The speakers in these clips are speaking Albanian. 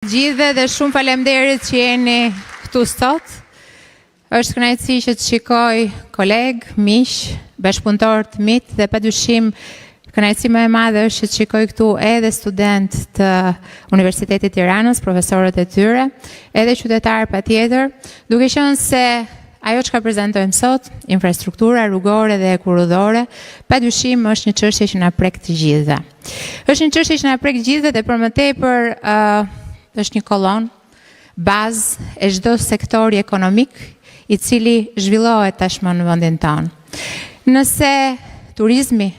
Gjithë dhe shumë faleminderit që jeni këtu sot. Është kënaqësi që të shikoj kolegë, miq, bashkëpunëtor të mit dhe padyshim kënaqësi më e madhe është që të shikoj këtu edhe studentë të Universitetit të Tiranës, profesorët e tyre, edhe qytetarë patjetër, duke qenë se ajo që ka prezantojmë sot, infrastruktura rrugore dhe kurudhore, padyshim është një çështje që na prek të gjithëve. Është një çështje që na prek të gjithëve dhe për më tepër është një kolon, bazë e çdo sektori ekonomik i cili zhvillohet tashmë në vendin tonë. Nëse turizmi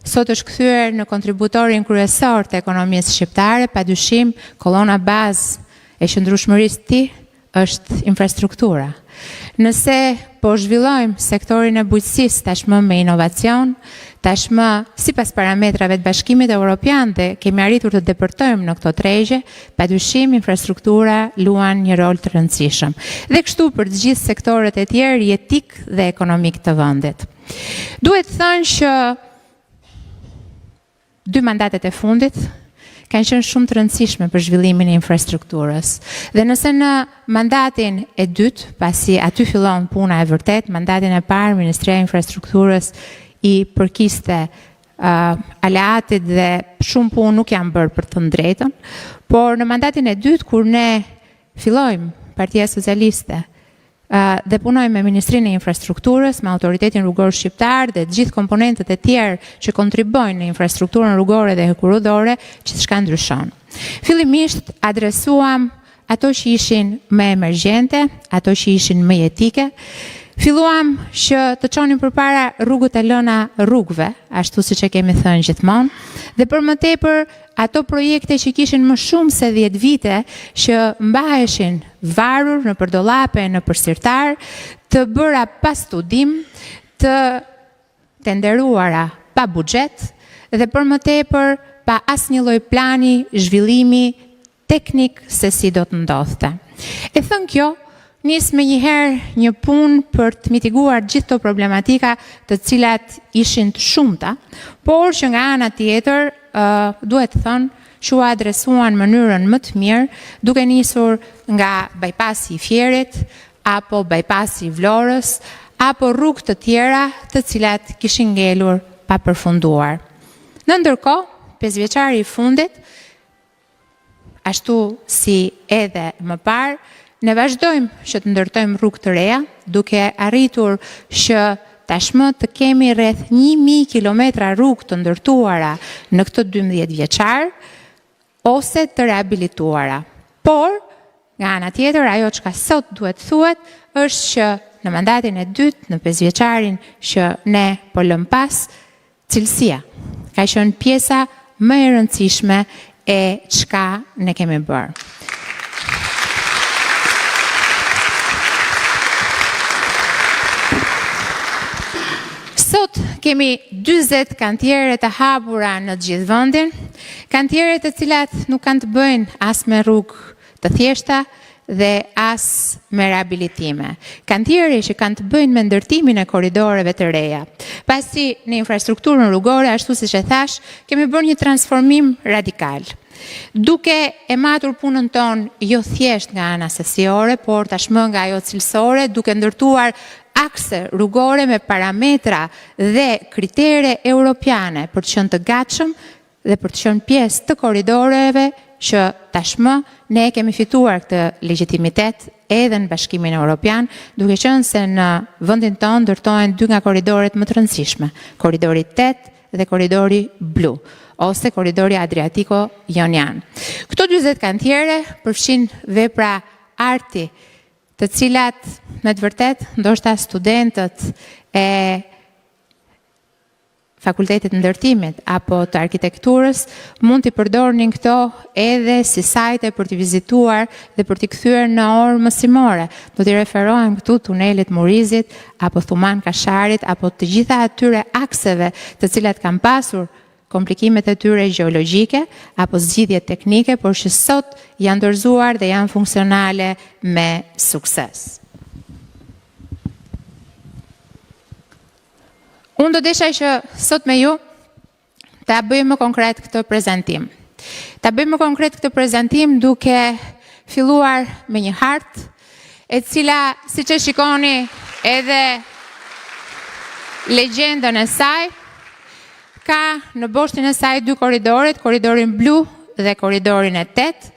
sot është kthyer në kontributorin kryesor të ekonomisë shqiptare, padyshim kolona bazë e qëndrueshmërisë të tij është infrastruktura. Nëse po zhvillojmë sektorin e bujqësisë tashmë me inovacion, tashmë sipas parametrave të Bashkimit Evropian dhe kemi arritur të depërtojmë në këto tregje, padyshim infrastruktura luan një rol të rëndësishëm. Dhe kështu për të gjithë sektorët e tjerë jetik dhe ekonomik të vendit. Duhet thënë që 2 mandatet e fundit kanë qenë shumë të rëndësishme për zhvillimin e infrastrukturës. Dhe nëse në mandatin e dytë, pasi aty fillon puna e vërtet, mandatin e parë, Ministria e Infrastrukturës i përkiste aleatit dhe shumë punë nuk janë bërë për të drejtën, por në mandatin e dytë, kur ne fillojmë Partia Socialiste dhe punojmë me Ministrinë e Infrastrukturës, me Autoritetin Rrugor Shqiptar dhe gjithë komponentët e tjerë që kontribojnë në infrastrukturën rrugore dhe kurudhore, gjithçka ndryshon. Fillimisht adresuam ato që ishin më emergjente, ato që ishin më jetike. Filluam që të çonim përpara rrugët e lëna rrugëve, ashtu siç e kemi thënë gjithmonë, dhe për më tepër ato projekte që kishin më shumë se 10 vite që mbaheshin varur në përdollape, në përsirtar, të bëra pa studim, të tenderuara pa buxhet dhe për më tepër pa asnjë lloj plani zhvillimi teknik se si do të ndodhte. E thënë kjo, nis me njëherë një punë për të mitiguar gjithë këto problematika të cilat ishin të shumta, por që nga ana tjetër duhet thënë që u adresuan në mënyrën më të mirë, duke nisur nga bypassi i Fierit, apo bypassi i Vlorës, apo rrugë të tjera të cilat kishin ngelur pa përfunduar. Në ndërkohë, 5 vjeçari i fundit, ashtu si edhe më parë, ne vazhdojmë që të ndërtojmë rrugë të reja, duke arritur që tashmë të kemi rreth 1000 kilometra rrugë të ndërtuara në këtë 12 vjeçar, ose të rehabilituara. Por, nga ana tjetër, ajo që ka sot duhet thuhet, është që në mandatin e dytë, në 5 vjeçarin që ne po lëm pas, cilësia ka qenë pjesa më e rëndësishme e çka ne kemi bërë. Sot kemi 40 kantiere të hapura në gjithë vendin, kantiere të cilat nuk kanë të bëjnë as me rrugë të thjeshta dhe as me rehabilitime. Kantiere që kanë të bëjnë me ndërtimin e korridoreve të reja. Pasi në infrastrukturën rrugore, ashtu siç e thash, kemi bërë një transformim radikal. Duke e matur punën tonë jo thjesht nga ana sesiore, por tashmë nga ajo cilësore, duke ndërtuar akse rrugore me parametra dhe kritere europiane për të qenë të gatshëm dhe për të qenë pjesë të korridoreve që tashmë ne kemi fituar këtë legjitimitet edhe në Bashkimin Evropian, duke qenë se në vendin tonë ndërtohen 2 nga korridoret më të rëndësishme, korridori 8 dhe korridori blu, ose korridori Adriatico-Jonian. Këto 40 kantiere përfshin vepra arti, të cilat me të vërtet ndoshta studentët e Fakultetit të Ndërtimit apo të Arkitekturës mund t'i përdornin këto edhe si sajte për t'i vizituar dhe për t'i kthyer në orë mësimore. Do t'i referohem këtu tunelit Murizit apo Thuman Kasharit apo të gjitha atyre akseve të cilat kanë pasur komplikimet e tyre gjeologjike apo zgjidhje teknike, por që sot janë dorëzuar dhe janë funksionale me sukses. Unë do desha që sot me ju ta bëjmë më konkret këtë prezantim. Ta bëjmë konkret këtë prezantim duke filluar me një hartë, e cila, si që shikoni edhe legjendën e saj, ka në boshtin e saj dy korridoret, korridorin blu dhe korridorin e 8,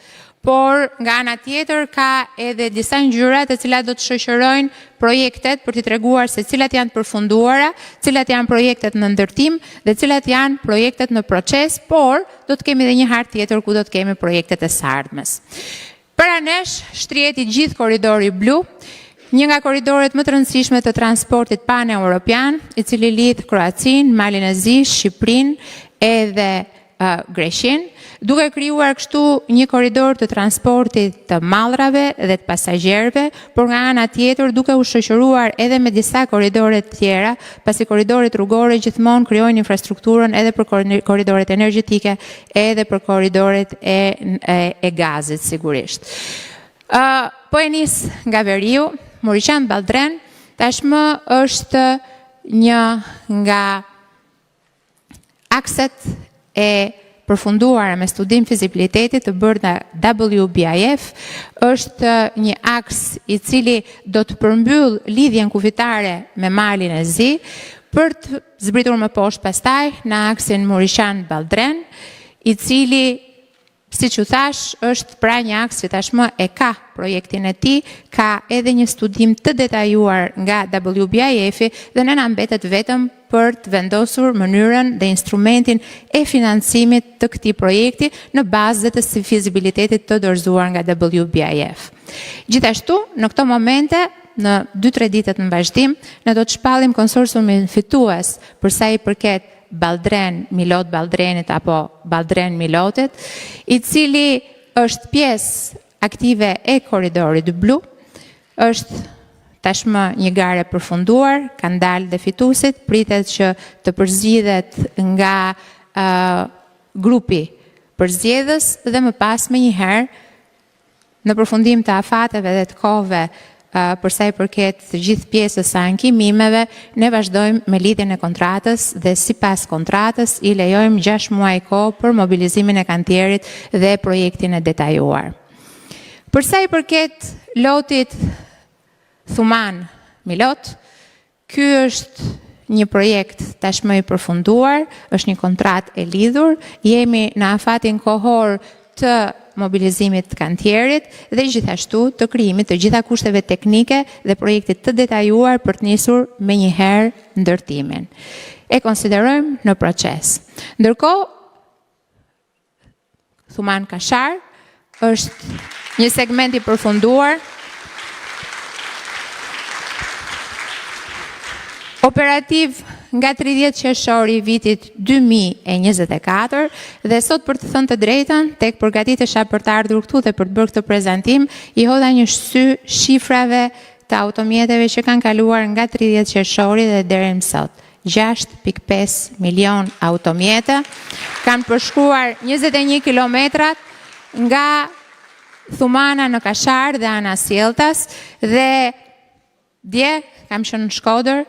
por nga ana tjetër ka edhe disa ngjyra të cilat do të shoqërojnë projektet për t'i treguar se cilat janë të përfunduara, cilat janë projektet në ndërtim dhe cilat janë projektet në proces, por do të kemi edhe një hartë tjetër ku do të kemi projektet e së ardhmes. Para nesh shtrihet i gjithë korridori blu, një nga korridoret më të rëndësishme të transportit pan-europian, i cili lidh Kroacinë, Malin e Zi, Shqipërinë edhe Greqinë, duke krijuar kështu një korridor të transportit të mallrave dhe të pasagjerëve, por nga ana tjetër duke u shoqëruar edhe me disa korridore të tjera, pasi korridoret rrugore gjithmonë krijojnë infrastrukturën edhe për korridoret energjetike, edhe për korridoret e gazit sigurisht. Po e nis nga veriu, Moriqan Balltren tashmë është një nga akset e përfunduar me studim fizibilitetit të bërë nga WBIF, është një aks i cili do të përmbyll lidhjen kufitare me Malin e Zi për të zbritur më poshtë pastaj në aksin Moriqan Balltren, i cili, siç u thash, është pra një aks që tashmë e ka projektin e tij, ka edhe një studim të detajuar nga WBIF-i dhe ne na mbetet vetëm për të vendosur mënyrën dhe instrumentin e financimit të këtij projekti në bazë të fizibilitetit të dorëzuar nga WBIF. Gjithashtu, në këto momente, në 2-3 ditët në vazhdim, ne do të shpallim konsorciumin fitues për sa i përket Balltren Milot Balltrenit apo Balltren Milotit, i cili është pjesë aktive e korridorit blu, është tashmë një garë e përfunduar, ka ndalë dhe fituesit, pritet që të përzgjidhet nga grupi përzgjedhës dhe më pas me njëherë në përfundim të afateve dhe të kohëve përsa i përket të gjithë pjesës së ankimimeve, ne vazhdojmë me lidhjen e kontratës dhe sipas kontratës i lejojmë 6 muaj kohë për mobilizimin e kantierit dhe projektin e detajuar. Përsa i përket lotit Thuman Milot, ky është një projekt tashmë i përfunduar, është një kontratë e lidhur, jemi në afatin kohor të mobilizimit të kantierit dhe gjithashtu të krijimit të gjitha kushteve teknike dhe projektit të detajuar për të nisur me njëherë ndërtimin. E konsiderojmë në proces. Ndërkohë, Thuman Kashar është një segment i përfunduar, operativ nga 30 qershori i vitit 2024 dhe sot për të thënë të drejtën, tek përgatitesha për të ardhur këtu dhe për të bërë këtë prezantim, i hodha një sy shifrave të automjeteve që kanë kaluar nga 30 qershori dhe deri më sot. 6.5 milion automjete kanë përshkruar 21 kilometrat nga Thumana në Kashar dhe ana Sjelltas dhe dje kam qenë në Shkodër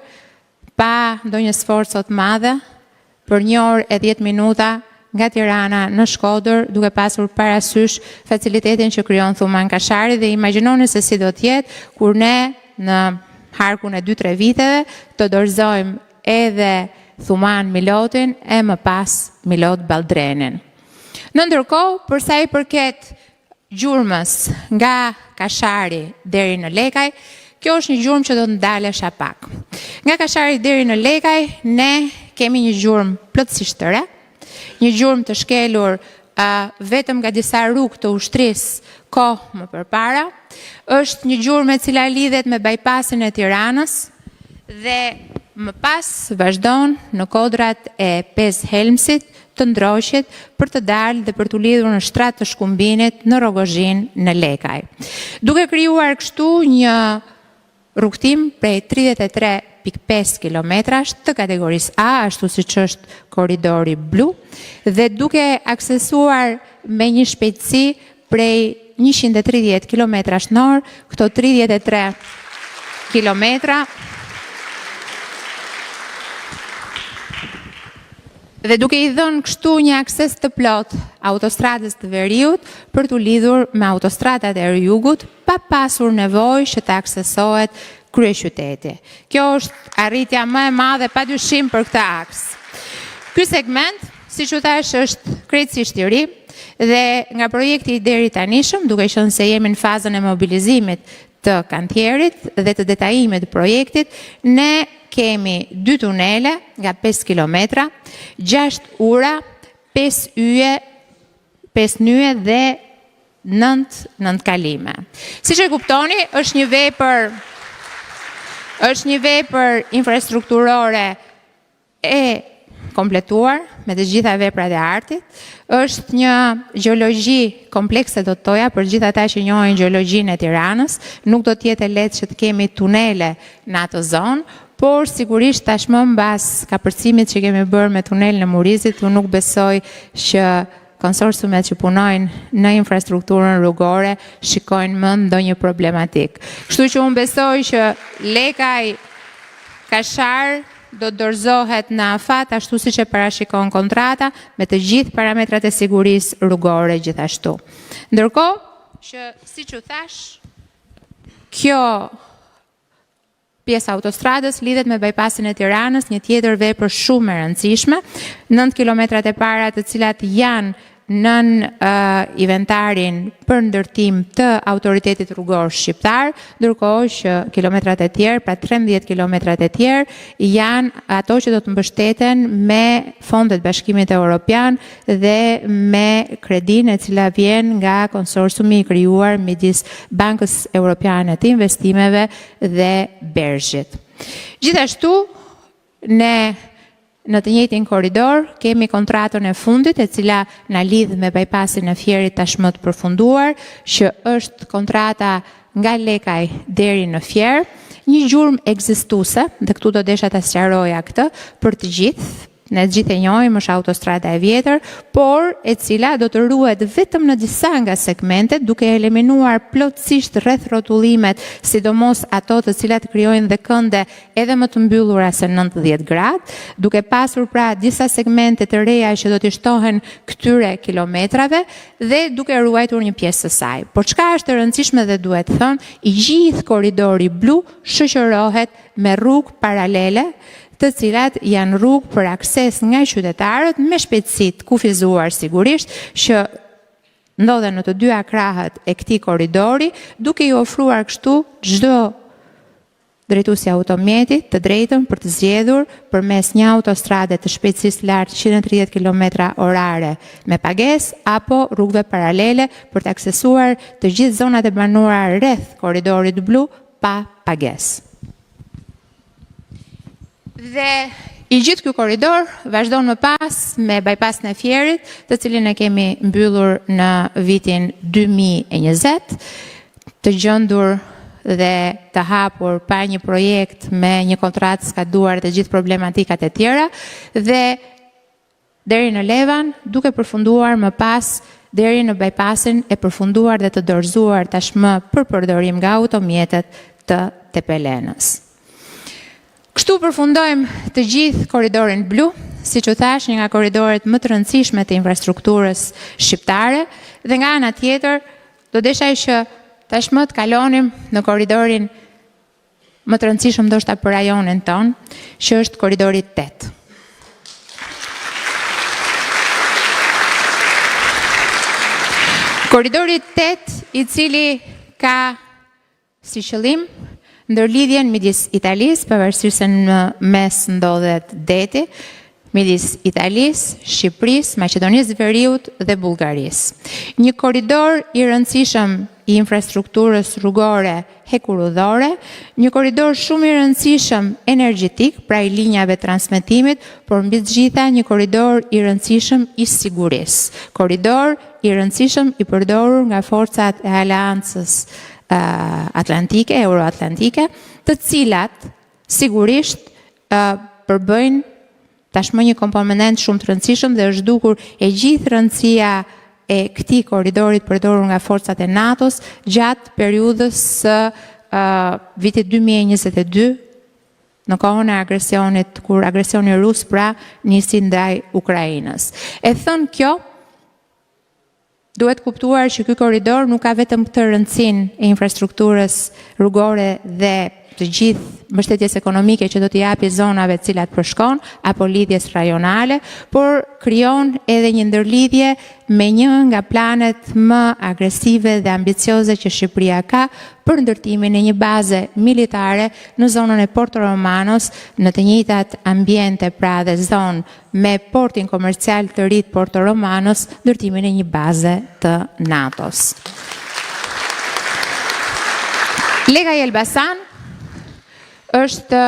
pa ndonjë sforco të madhe për 1 orë e 10 minuta nga Tirana në Shkodër, duke pasur parasysh facilitetin që krijon Thuman Kashari dhe imagjinoni se si do të jetë kur ne në harkun e 2-3 viteve të dorëzojmë edhe Thuman Milotin e më pas Milot Balltrenin. Në ndërkohë, për sa i përket gjurmës nga Kashari deri në Lekaj, kjo është një gjurmë që do të ndalesha pak. Nga Kashari deri në Lekaj, ne kemi një gjurmë plotësisht të re, një gjurmë të shkelur vetëm nga disa rrugë të ushtrisë kohë më përpara, është një gjurmë e cila lidhet me bypassin e Tiranës dhe më pas vazhdon në kodrat e 5 Helmsit të ndroqit për të dalë dhe për të lidhur në shtrat të Shkumbinit në Rogozhin në Lekaj. Duke krijuar kështu një rrugtim prej 33.5 kilometrash të kategorisë A, ashtu siç është korridori blu, dhe duke aksesuar me një shpejtësi prej 130 kilometrash në orë, këto 33 kilometra dhe duke i dhënë kështu një akses të plot autostradës të veriut për të lidhur me autostradat e rjugut pa pasur nevojë që të aksesohet kryeqyteti. Kjo është arritja më e madhe padyshim për këtë aks. Ky segment, siç u thash, është krejtësisht i ri dhe nga projekti i deri tanishëm, duke qenë se jemi në fazën e mobilizimit të kantierit dhe të detajimit të projektit, ne kemi 2 tunele nga 5 kilometra, 6 ura, 5 yje, 5 nyje dhe 9 kalime. Siç e kuptoni, është një vepër infrastrukturore e kompletuar me të gjitha veprat e artit. Është një gjeologji komplekse do të thoja për gjithë ata që njohin gjeologjinë e Tiranës. Nuk do të jetë lehtë që të kemi tunele në atë zonë, por sigurisht tashmë mbas kapërcimit që kemi bërë me tunelin e Murizit, unë nuk besoj që konsorciumet që punojnë në infrastrukturën rrugore shikojnë më ndonjë problematik. Kështu që unë besoj që Lekaj Kashar do të dorëzohet në afat ashtu siç e parashikon kontrata me të gjithë parametrat e sigurisë rrugore gjithashtu. Ndërkohë që siç u thash, kjo pjesa autostradës lidhet me bypassin e Tiranës, një tjetër vepër shumë e rëndësishme, 9 kilometrat e para të cilat janë nën inventarin për ndërtim të autoritetit rrugor shqiptar, ndërkohë që kilometrat e tjerë, pra 13 kilometrat e tjerë, janë ato që do të mbështeten me fondet Bashkimit Evropian dhe me kredinë e cila vjen nga konsorciumi i krijuar midis Bankës Evropiane të Investimeve dhe Bergit. Gjithashtu, ne në të njëjtin korridor kemi kontratën e fundit e cila na lidh me bypassin e Fierit tashmë të përfunduar, që është kontrata nga Lekaj deri në Fier, një gjurmë ekzistuese, dhe këtu do desha ta sqaroja këtë për të gjithë. Ne gjithë e njohim, është autostrada e vjetër, por e cila do të ruhet vetëm në disa nga segmentet, duke eliminuar plotësisht rreth rrotullimet, sidomos ato të cilat krijojnë dhe kënde edhe më të mbyllura se 90 gradë, duke pasur pra disa segmente të reja që do t'i shtohen këtyre kilometrave dhe duke ruajtur një pjesë së saj. Por çka është e rëndësishme dhe duhet thënë, i gjithë korridori blu shoqërohet me rrugë paralele, të cilat janë rrugë për akses nga qytetarët me shpejtësi të kufizuar sigurisht, që ndodhen në të dyja krahët e këtij korridori, duke i ofruar kështu çdo drejtuesi automjeti të drejtën për të zgjedhur përmes një autostrade të shpejtësisë lartë 130 km/h me pagesë apo rrugëve paralele për të aksesuar të gjithë zonat e banuara rreth korridorit blu pa pagesë. Dhe i gjithë ky korridor vazhdon më pas me bypassin e Fierit, të cilin e kemi mbyllur në vitin 2020, të gjendur dhe të hapur pa një projekt me një kontratë skaduar të gjithë problematikat e tjera, dhe deri në Levan, duke përfunduar më pas deri në bypassin e përfunduar dhe të dorëzuar tashmë për përdorim nga automjetet të Tepelenës. Kështu përfundojmë të gjithë korridorin blu, siç u thash, një nga korridoret më të rëndësishme të infrastrukturës shqiptare, dhe nga ana tjetër do desha që tashmë të kalonim në korridorin më të rëndësishëm ndoshta për rajonin ton, që është korridori 8. Korridori 8, i cili ka si qëllim ndërlidhjen midis Italisë, pavarësisht se në mes ndodhet deti, midis Italisë, Shqipërisë, Maqedonisë së Veriut dhe Bullgarisë. Një korridor i rëndësishëm i infrastrukturës rrugore hekurudhore, një korridor shumë i rëndësishëm energjetik, pra i linjave transmetimit, por mbi të gjitha një korridor i rëndësishëm i sigurisë. Korridor i rëndësishëm i përdorur nga forcat e aleancës atlantike, euroatlantike, të cilat sigurisht përbëjnë tashmë një komponent shumë të rëndësishëm dhe është dukur e gjithë rëndësia e këtij korridorit përdorur nga forcat e NATO-s gjatë periudhës së vitit 2022 në kohën e agresionit, kur agresioni rus pra nisi ndaj Ukrainës. E thënë kjo, duhet kuptuar që ky korridor nuk ka vetëm këtë rëndësinë e infrastrukturës rrugore dhe të gjithë mbështetjes ekonomike që do t'i japi zonave të cilat përshkon, apo lidhjes rajonale, por krijon edhe një ndërlidhje me një nga planet më agresive dhe ambicioze që Shqipëria ka për ndërtimin e një baze militare në zonën e Porto Romanos, në të njëjtat ambiente pra dhe zonë me portin komercial të ri të Porto Romanos, ndërtimin e një baze të NATO-s. Lekaj Elbasan është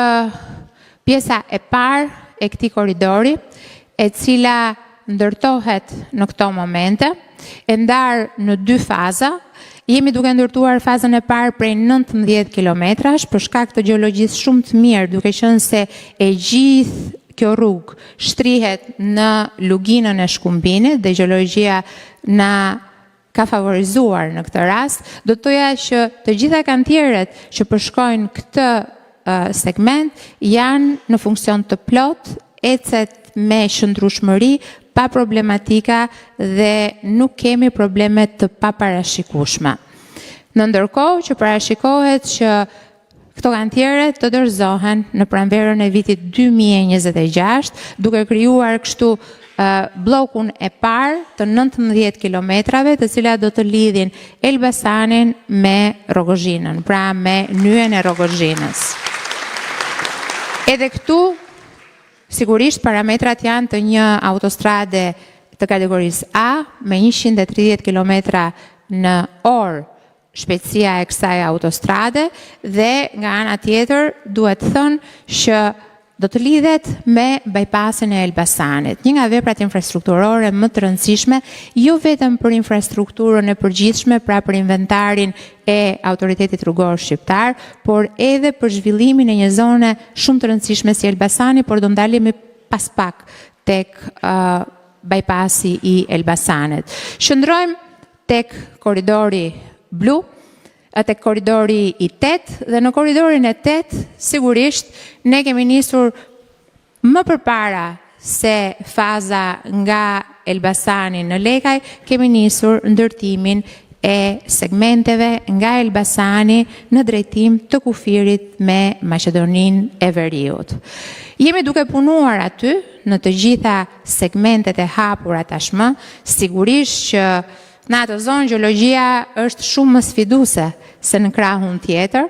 pjesa e parë e këtij korridori, e cila ndërtohet në këto momente, e ndarë në 2 faza. Jemi duke ndërtuar fazën e parë prej 19 kilometrash për shkak të gjeologjisë shumë të mirë, duke qenë se e gjithë kjo rrugë shtrihet në luginën e Shkumbinit dhe gjeologjia na ka favorizuar në këtë rast. Do të thoja që të gjitha kantierët që përshkojnë këtë segment janë në funksion të plot, ecet me shëndrueshmëri, pa problematika dhe nuk kemi probleme të paparashikueshme. Në ndërkohë që parashikohet që këto kantiere të dorëzohen në pranverën e vitit 2026, duke krijuar kështu bllokun e parë të 19 kilometrave, të cilat do të lidhin Elbasanin me Rogozhinën, pra me nyen e Rogozhinës. Edhe këtu, sigurisht parametrat janë të një autostrade të kategorisë A, me 130 km në orë shpejtësia e kësaj autostrade, dhe nga ana tjetër duhet thënë që do të lidhet me bypassin e Elbasanit, një nga veprat infrastrukturore më të rëndësishme, jo vetëm për infrastrukturën e përgjithshme, pra për inventarin e autoritetit rrugor shqiptar, por edhe për zhvillimin e një zone shumë të rëndësishme si Elbasani, por do ndalemi pas pak tek bypassi i Elbasanit. Shndrojmë tek korridori blu, tek korridori i 8, dhe në korridorin e 8, sigurisht, ne kemi nisur më përpara se faza nga Elbasani në Lekaj, kemi nisur ndërtimin e segmenteve nga Elbasani në drejtim të kufirit me Maqedoninë e Veriut. Jemi duke punuar aty në të gjitha segmentet e hapura tashmë, sigurisht që në atë zonë gjeologjia është shumë më sfiduese se në krahun tjetër,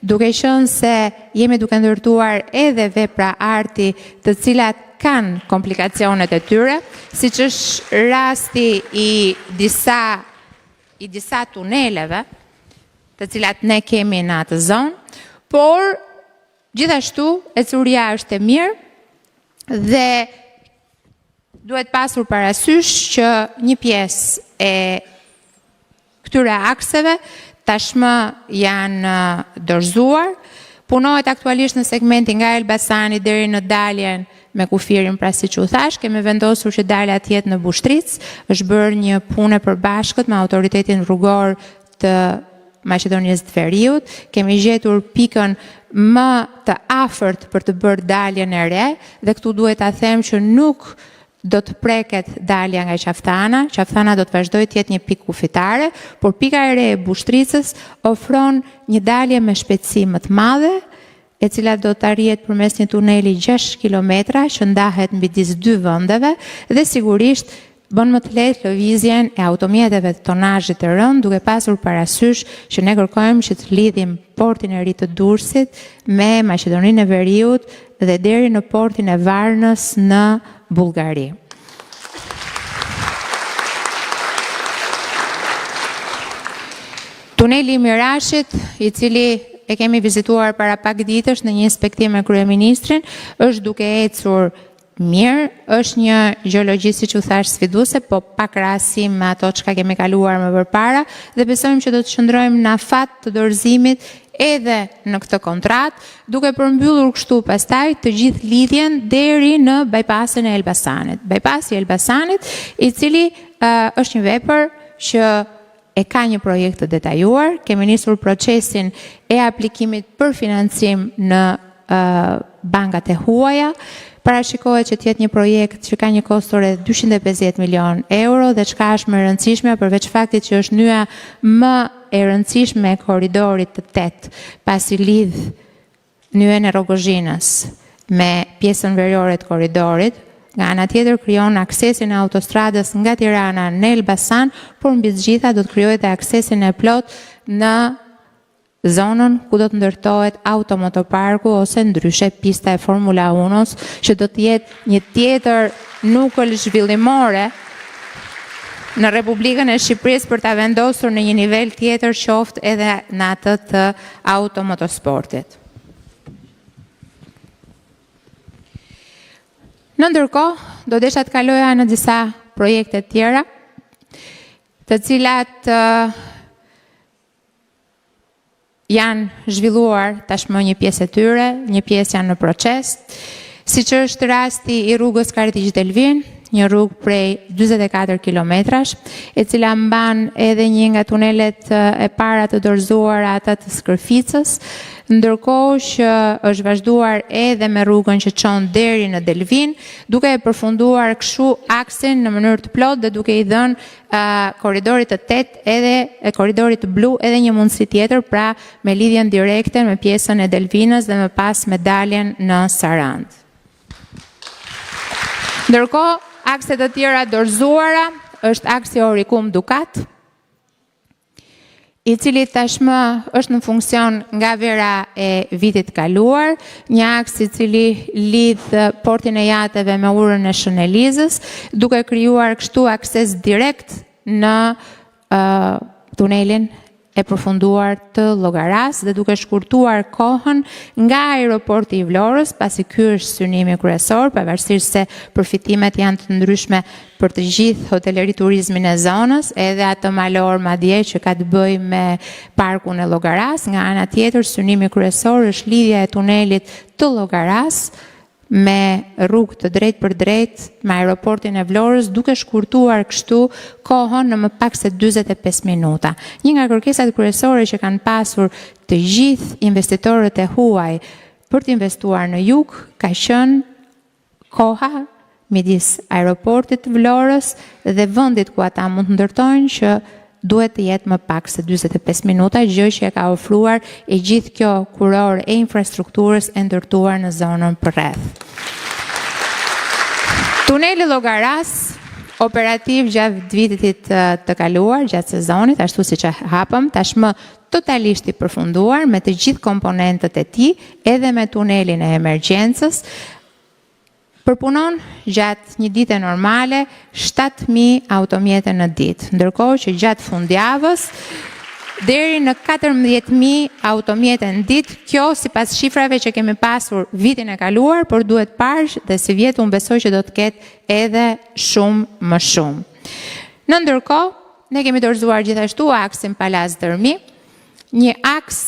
duke qenë se jemi duke ndërtuar edhe vepra arti të cilat kanë komplikacionet e tyre, siç është rasti i disa tuneleve, të cilat ne kemi në atë zonë, por gjithashtu ecuria është e mirë dhe duhet pasur parasysh që një pjesë e këtyre akseve tashmë janë dorëzuar. Punohet aktualisht në segmentin nga Elbasani deri në daljen me kufirin, pra siç u thash, kemi vendosur që dalja të jetë në Bushtric, është bërë një punë e përbashkët me autoritetin rrugor të Maqedonisë të Veriut, kemi gjetur pikën më të afërt për të bërë daljen e re, dhe këtu duhet ta them që nuk do të preket dalja nga Qaftana. Qaftana do të vazhdojë të jetë një pikë kufitare, por pika e re e Bushtricës ofron një dalje me shpejtësi më të madhe, e cila do të arrihet përmes një tuneli 6 kilometra që ndahet midis 2 vendeve, dhe sigurisht bën më të lehtë lëvizjen e automjeteve të tonazhit të rënd, duke pasur parasysh që ne kërkojmë që të lidhim portin e ri të Durrësit me Maqedoninë e Veriut dhe deri në portin e Varnës në Bullgari. Tuneli i Mirashit, i cili e kemi vizituar para pak ditësh në një inspektim me kryeministrin, është duke ecur mirë, është një gjeologji, siç u thash, sfiduese, po pa krahasim me ato çka kemi kaluar më përpara, dhe besojmë që do të shndrojmë në afat të dorëzimit edhe në këtë kontratë, duke përmbyllur kështu pastaj të gjithë lidhjen deri në bypassin e Elbasanit. Bypassi i Elbasanit, i cili është një vepër që e ka një projekt të detajuar, kemi nisur procesin e aplikimit për financim në bankat e huaja. Parashikohet që të jetë një projekt që ka një kosto rreth 250 milion euro dhe çka është më e rëndësishme përveç faktit që është nyja më e rëndësishme e korridorit të 8, pasi lidh nyjen e Rogozhinës me pjesën veriore të korridorit, nga ana tjetër krijon aksesin e autostradës nga Tirana në Elbasan, por mbi të gjitha do të krijojë dhe aksesin e plot në zonën ku do të ndërtohet automotoparku ose ndryshe pista e Formula 1-s, që do të jetë një tjetër nukël zhvillimore në Republikën e Shqipërisë për ta vendosur në një nivel tjetër, qoftë edhe në atë të automotosportit. Në ndërkohë, do desha të kaloja në disa projekte tjera, të cilat janë zhvilluar tashmë një pjesë e tyre, një pjesë janë në proces, siç është rasti i rrugës Karadziç-Delvin, një rrugë prej 44 kilometrash, e cila mban edhe një nga tunelet e para të dorëzuara ata të Skërficës, ndërkohë që është vazhduar edhe me rrugën që çon deri në Delvin, duke e përfunduar kështu aksin në mënyrë të plotë dhe duke i dhënë korridorit të 8 edhe korridorit të blu edhe një mundësi tjetër, pra me lidhjen direkte me pjesën e Delvinës dhe më pas me daljen në Sarand. Ndërkohë, akset të tjera dorëzuara është aksi Orikum-Dukat, i cili tashmë është në funksion nga vera e vitit kaluar, një aks i cili lidh portin e jateve me urën e Shënelizës, duke krijuar kështu akses direkt në tunelin e përfunduar të Llogaras dhe duke shkurtuar kohën nga aeroporti i Vlorës, pasi ky është synimi kryesor, pavarësisht se përfitimet janë të ndryshme për të gjithë hoteleri turizmin e zonës, edhe atë malor madje që ka të bëjë me parkun e Llogaras, nga ana tjetër synimi kryesor është lidhja e tunelit të Llogaras me rrugë të drejt për drejt me aeroportin e Vlorës, duke shkurtuar kështu kohën në më pak se 45 minuta. Një nga kërkesat kryesore që kanë pasur të gjithë investitorët e huaj për të investuar në jug ka qenë koha midis aeroportit të Vlorës dhe vendit ku ata mund të ndërtojnë, që duhet të jetë më pak se 45 minuta, gjë që e ka ofruar e gjithë kjo kuror e infrastrukturës e ndërtuar në zonën përreth. Tuneli Llogaras, operativ gjatë vitit të kaluar, gjatë sezonit, ashtu siç e hapëm, tashmë totalisht i përfunduar me të gjithë komponentët e tij, edhe me tunelin e emergjencës, përpunon gjatë një dite normale 7.000 automjete në ditë, ndërkohë që gjatë fundjavës deri në 14.000 automjete në ditë, kjo sipas shifrave që kemi pasur vitin e kaluar, por duhet parë dhe si vjet unë besoj që do të ketë edhe shumë më shumë. Në ndërkohë, ne kemi dorëzuar gjithashtu aksin Palaz-Dërmi, një aks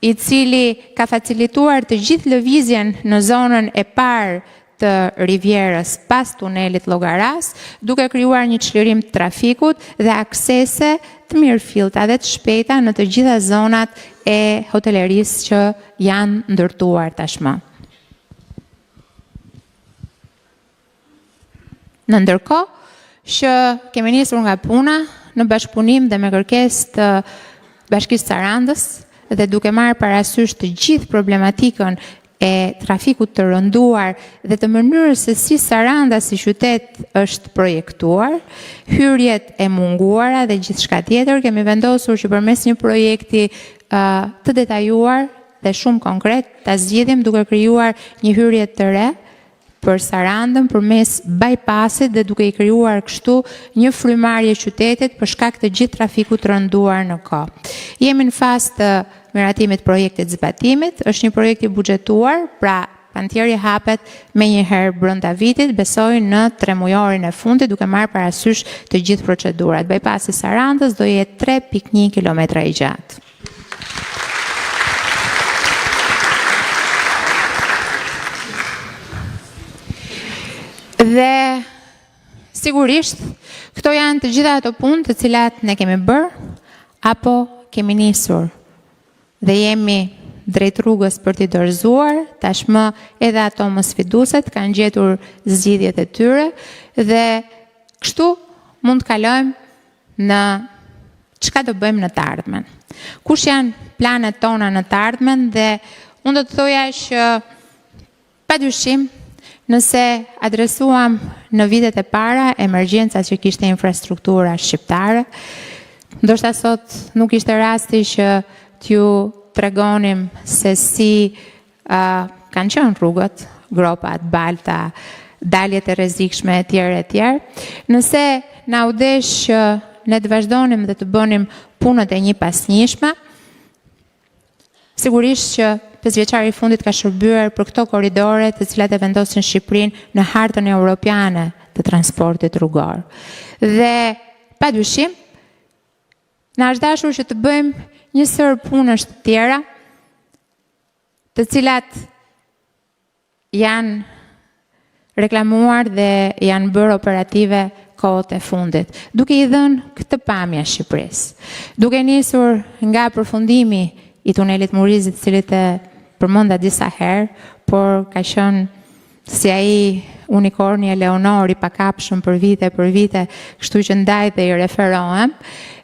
i cili ka facilituar të gjithë lëvizjen në zonën e parë të Rivierës pas tunelit Llogaras, duke krijuar një çlirim të trafikut dhe aksese të mirëfillta dhe të shpejta në të gjitha zonat e hotelerisë që janë ndërtuar tashmë. Në ndërkohë që kemi nisur nga puna në bashkëpunim dhe me kërkesë të Bashkisë Sarandës dhe duke marrë parasysh të gjithë problematikën e trafikut të rënduar dhe të mënyrës se si Saranda si qytet është projektuar, hyrjet e munguara dhe gjithçka tjetër, kemi vendosur që përmes një projekti të detajuar dhe shumë konkret ta zgjidhim duke krijuar një hyrje të re për Sarandën përmes bypassit dhe duke i krijuar kështu një frymarrje qytetit për shkak të gjithë trafikut të rënduar në kohë. Jemi në fazë të miratimit projektit zbatimit, është një projekt i buxhetuar, pra pantjeri hapet me një herë brenda vitit, besoj në 3 mujorin e fundit, duke marrë parasysh të gjithë procedurat. Bypassi i Sarandës do jetë 3.1 kilometra i gjatë. Dhe sigurisht, këto janë të gjitha ato punë të cilat ne kemi bërë apo kemi nisur dhe jemi drejt rrugës për t'i dorëzuar, tashmë edhe ato mosfidueset kanë gjetur zgjidhjet e tyre dhe kështu mund të kalojmë në çka do bëjmë në të ardhmen. Kush janë planet tona në të ardhmen dhe unë do të thoja që padyshim nëse adresuam në vitet e para emergjencat që kishte infrastruktura shqiptare, ndoshta sot nuk ishte rasti që t'ju tregonim se si kanë qenë rrugët, gropat, balta, daljet e rrezikshme etj. Nëse na u desh që ne të vazhdonim dhe të bënim punët e një pas njëshme, sigurisht që 5 vjeçari i fundit ka shërbyer për këto korridore të cilat e vendosin Shqipërinë në hartën europiane të transportit rrugor. Dhe padyshim na është dashur që të bëjmë një sër punësh të tjera, të cilat janë reklamuar dhe janë bërë operative kohët e fundit, duke i dhënë këtë pamje Shqipërisë. Duke nisur nga përfundimi i tunelit Murizit, cilit e përmenda disa herë, por ka qenë si ai unikorni Eleonor i pakapshëm për vite, kështu që ndaj dhe i referohem,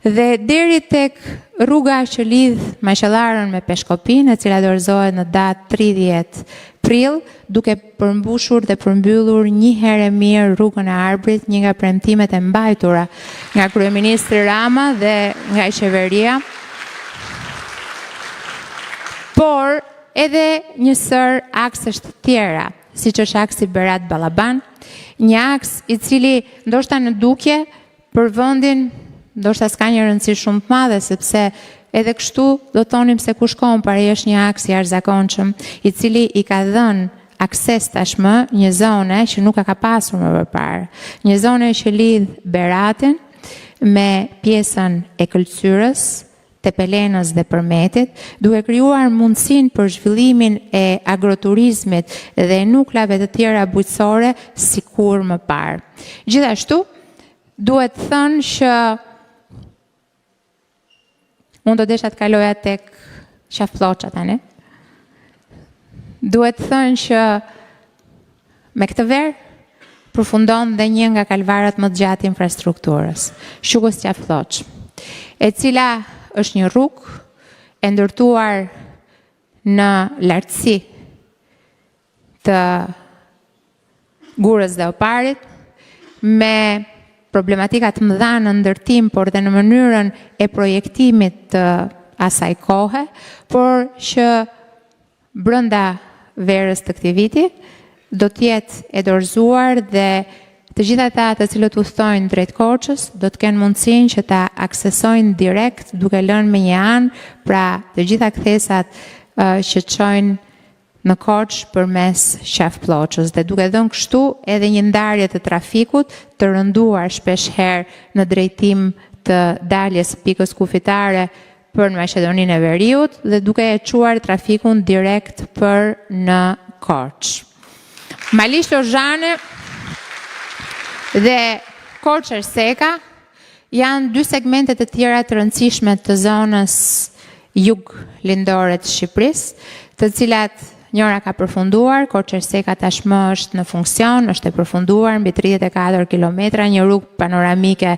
dhe deri tek rruga që lidh Maqellarën me Peshkopin, e cila dorëzohet në datë 30 prill, duke përmbushur dhe përmbyllur një herë mirë rrugën e Arbrit, një nga premtimet e mbajtura nga kryeministri Rama dhe nga qeveria. Por edhe një sër aksesh të tjera, siç është aksi Berat-Ballaban, një aks i cili ndoshta në dukje për vendin ndoshta s'ka një rëndësi shumë të madhe, sepse edhe kështu do thonim se ku shkon, por ai është një aks i jashtëzakonshëm, i cili i ka dhënë akses tashmë një zone që nuk ka pasur më përpara. Një zone që lidh Beratin me pjesën e Këlqyrës, Tepelenës dhe Përmetit, duke krijuar mundësinë për zhvillimin e agroturizmit dhe nuklave të tjera bujqësore sikur më parë. Gjithashtu, duhet thënë që unë do desha të kaloja tek Qaflloça tani. Duhet thënë që me këtë verë përfundon dhe një nga kalvarat më të gjatë infrastrukturës, Shukës Qaflloç, e cila është një rrugë e ndërtuar në lartësi të Gurës dhe Oparit, me problematika të mëdha në ndërtim, por dhe në mënyrën e projektimit të asaj kohe, por që brenda verës të këtij viti do të jetë e dorëzuar dhe të gjitha ata të cilët udhtojnë drejt Korçës do të kenë mundësinë që ta aksesojnë direkt duke lënë me një anë, pra të gjitha kthesat që çojnë në Korçë përmes Qaflloçës dhe duke dhënë kështu edhe një ndarje të trafikut të rënduar shpesh herë në drejtim të daljes pikës kufitare për në Maqedoninë e Veriut dhe duke e çuar trafikun direkt për në Korçë. Malish Lozhane dhe Korçë-Erseka janë dy segmente të tjera të rëndësishme të zonës jug-lindore të Shqipërisë, të cilat njëra ka përfunduar, Korçë-Erseka tashmë është në funksion, është e përfunduar mbi 34 kilometra, një rrugë panoramike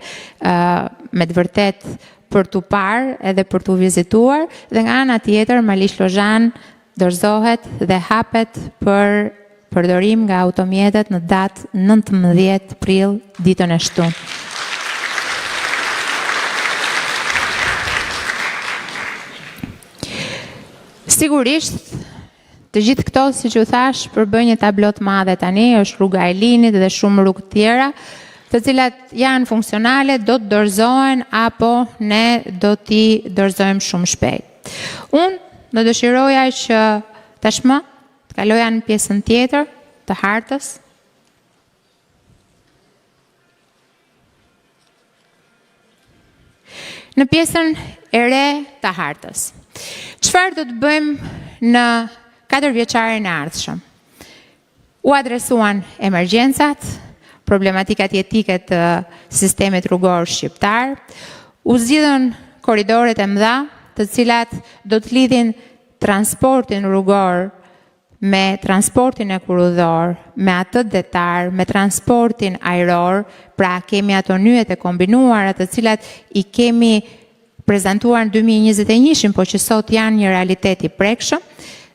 me të vërtet për t'u parë edhe për t'u vizituar, dhe nga ana tjetër Malish Lozhan dorëzohet dhe hapet për përdorim nga automjetet në datë 19 prill, ditën e shtunë. Sigurisht, të gjithë këto, siç u thash, përbëjnë një tablo të madhe tani, është rruga e Linit dhe shumë rrugë tjera, të cilat janë funksionale, do të dorëzohen apo ne do t'i dorëzojmë shumë shpejt. Unë do dëshiroja që tashmë të kaloja në pjesën tjetër të hartës. Në pjesën e re të hartës. Çfarë do të bëjmë në 4 vjeçarin e ardhshëm? U adresuan emergjencat, problematikat jetike të sistemit rrugor shqiptar, u zgjidhën korridoret e mëdha, të cilat do të lidhin transportin rrugor, me transportin e kurudhor, me atë detar, me transportin ajror, pra kemi ato nyjet e kombinuara të cilat i kemi prezantuar në 2021, po që sot janë një realitet i prekshëm,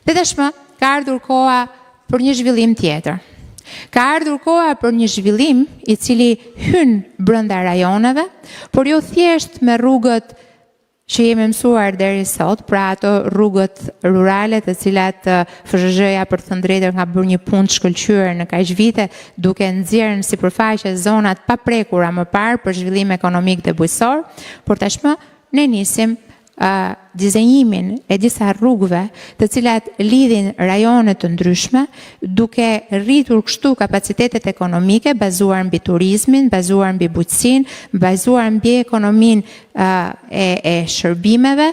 dhe tashmë ka ardhur koha për një zhvillim tjetër. Ka ardhur koha për një zhvillim i cili hyn brenda rajoneve, por jo thjesht me rrugët që jemi mësuar deri sot, pra ato rrugët rurale të cilat FSHZ-ja për të thënë drejtën ka bërë një punë të shkëlqyer në kaq vite, duke nxjerrë në sipërfaqe zonat pa prekura më parë për zhvillim ekonomik dhe bujqësor, por tashmë ne nisim dizenjimin e disa rrugëve të cilat lidhin rajone të ndryshme, duke rritur kështu kapacitetet ekonomike bazuar mbi turizmin, bazuar mbi bujqësinë, bazuar mbi ekonominë e shërbimeve,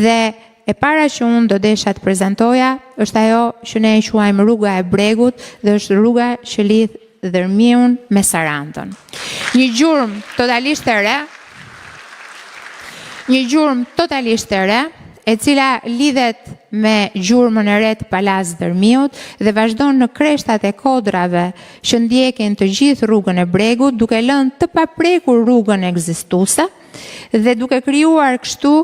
dhe e para që unë do desha të prezantoja është ajo që ne e quajmë rruga e Bregut, dhe është rruga që lidh Dërmiun me Sarandën. Një gjurmë totalisht e re, e cila lidhet me gjurmën e re të Palas Dërmiut dhe vazhdon në kreshtat e kodrave që ndjekin të gjithë rrugën e Bregut, duke lënë të paprekur rrugën ekzistuese dhe duke krijuar kështu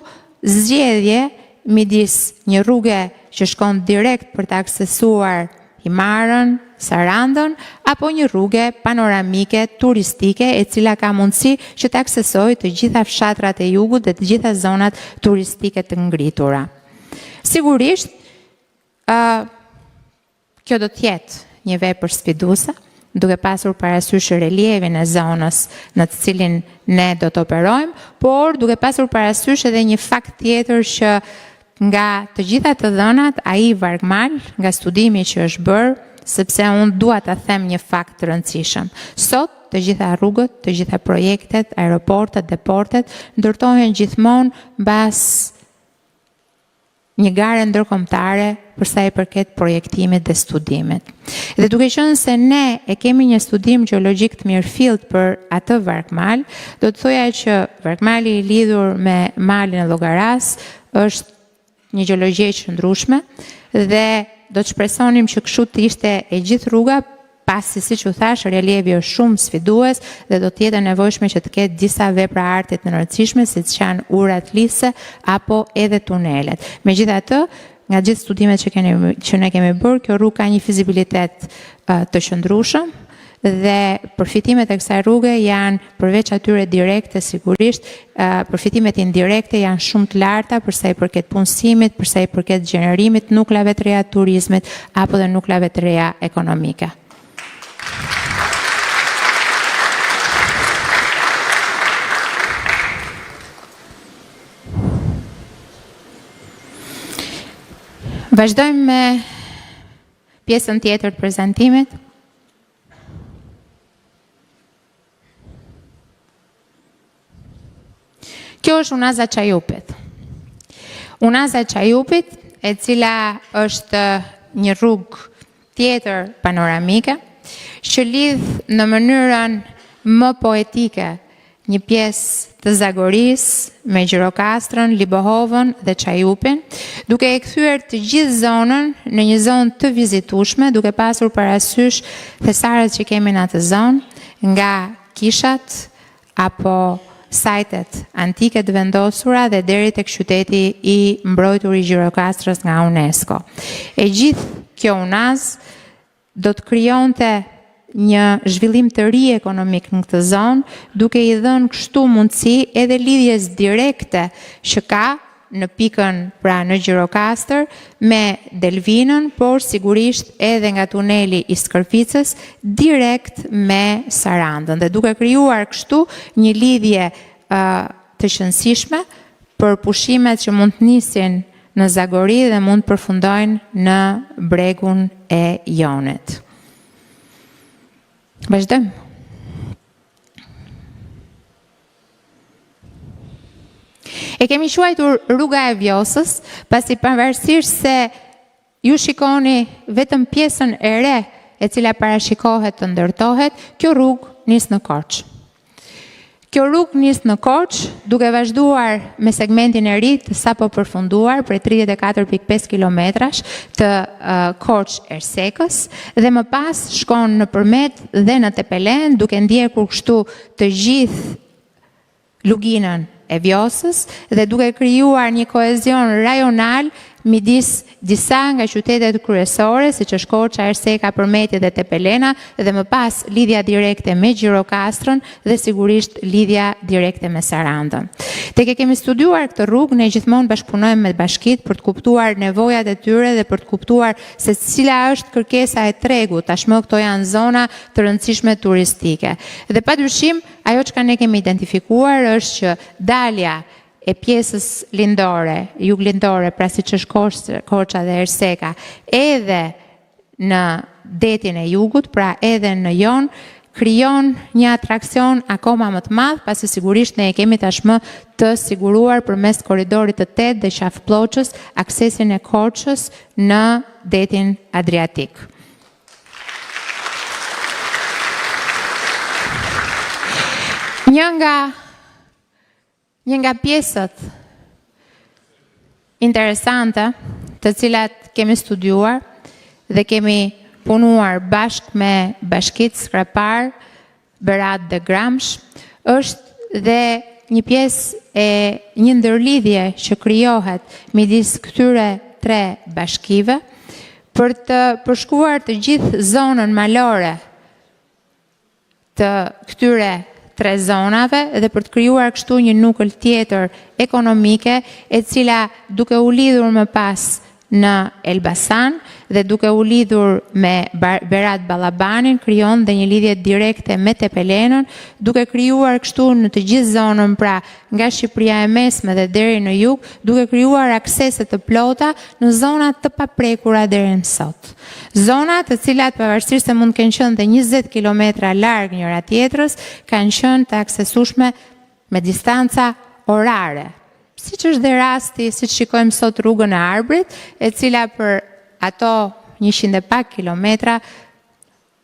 zgjedhje midis një rruge që shkon direkt për të aksesuar Himarën, Sarandën, apo një rrugë panoramike turistike e cila ka mundësi që të aksesojë të gjitha fshatrat e jugut dhe të gjitha zonat turistike të ngritura. Sigurisht, kjo do të jetë një vepër sfiduese, duke pasur parasysh relievin e zonës në të cilin ne do të operojmë, por duke pasur parasysh edhe një fakt tjetër që nga të gjitha të dhënat, ai vargmal, nga studimi që është bërë, sepse unë dua ta them një fakt të rëndësishëm. Sot, të gjitha rrugët, të gjitha projektet, aeroportet, deportet, ndërtohen gjithmonë mbas një gare ndërkombëtare për sa i përket projektimit dhe studimit. Dhe duke qenë se ne e kemi një studim gjeologjik të mirëfillt për atë vargmal, do të thoja që vargmali i lidhur me malin e Llogaras është një gjeologji e qëndrueshme dhe do të shpresonim që kështu të ishte e gjithë rruga, pasi siç u thash, relievi është shumë sfidues dhe do të jetë nevojshme që të ketë disa vepra arti të rëndësishme, siç janë urat lise apo edhe tunelet. Megjithatë, nga gjithë studimet që ne kemi bërë, kjo rrugë ka një fizibilitet të qëndrueshëm dhe përfitimet e kësaj rruge janë, përveç atyre direkte sigurisht, përfitimet indirekte janë shumë të larta për sa i përket punësimit, për sa i përket gjenerimit nuklave të reja turizmit apo dhe nuklave të reja ekonomike. Vazhdojmë me pjesën tjetër të prezantimit. Kjo është Unaza Çajupit. Unaza Çajupit, e cila është një rrugë tjetër panoramike, që lidh në mënyrën më poetike një pjesë të Zagorisë me Gjirokastrën, Libohovën dhe Çajupin, duke e kthyer të gjithë zonën në një zonë të vizitueshme, duke pasur parasysh thesaret që kemi në atë zonë, nga kishat apo sajtet antike të vendosura dhe deri tek qyteti i mbrojtur i Gjirokastrës nga UNESCO. E gjithë kjo unaz do të krijonte një zhvillim të ri ekonomik në këtë zonë, duke i dhënë kështu mundësi edhe lidhjes direkte që ka në pikën, pra në Gjirokastër, me Delvinën, por sigurisht edhe nga tuneli i Skërficës, direkt me Sarandën, dhe duke krijuar kështu një lidhje të shënsishme për pushimet që mund të nisin në Zagori dhe mund të përfundojnë në bregun e Jonit. Vazhdojmë. E kemi quajtur rruga e Vjosës, pasi pavarësisht se ju shikoni vetëm pjesën e re e cila parashikohet të ndërtohet, kjo rrugë nis në Korçë. Kjo rrugë nis në Korçë, duke vazhduar me segmentin e ri të sapo përfunduar për 34.5 kilometrash të Korçë-Ersekës dhe më pas shkon nëpërmet dhe në Tepelen, duke ndjekur kështu të gjithë luginën e Vjosës dhe duke krijuar një kohezion rajonal midis disa nga qytetet kryesore, siç është Korça, Erseka, Përmeti dhe Tepelena, dhe më pas lidhja direkte me Gjirokastrën dhe sigurisht lidhja direkte me Sarandën. Tek e kemi studiuar këtë rrugë, ne gjithmonë bashkëpunojmë me bashkitë për të kuptuar nevojat e tyre dhe për të kuptuar se cila është kërkesa e tregut. Tashmë këto janë zona të rëndësishme turistike. Dhe padyshim, ajo që ne kemi identifikuar është që dalja e pjesës lindore, juglindore, pra siç është Korça dhe Erseka, edhe në detin e jugut, pra edhe në Jon, krijon një atraksion akoma më të madh, pasi sigurisht ne e kemi tashmë të siguruar përmes korridorit të 8 dhe qafpllocës aksesin e Korçës në detin Adriatik. Një nga pjesët interesante të cilat kemi studiuar dhe kemi punuar bashkë me bashkitë Skrapar, Berat dhe Gramsh, është dhe një pjesë e një ndërlidhje që krijohet midis këtyre 3 bashkive për të përshkuar të gjithë zonën malore të këtyre 3 zonave dhe për të krijuar kështu një nukël tjetër ekonomike e cila duke u lidhur më pas në Elbasan dhe duke u lidhur me Berat Ballabanin krijon dhe një lidhje direkte me Tepelenën, duke krijuar kështu në të gjithë zonën, pra nga Shqipëria e Mesme dhe deri në jug, duke krijuar aksese të plota në zona të paprekura deri më sot. Zona të cilat pavarësisht se mund të kenë qenë dhe 20 kilometra larg njëra tjetrës, kanë qenë të aksesueshme me distanca orare. Siç është dhe rasti, siç shikojmë sot rrugën e Arbrit, e cila për ato 100 e pak kilometra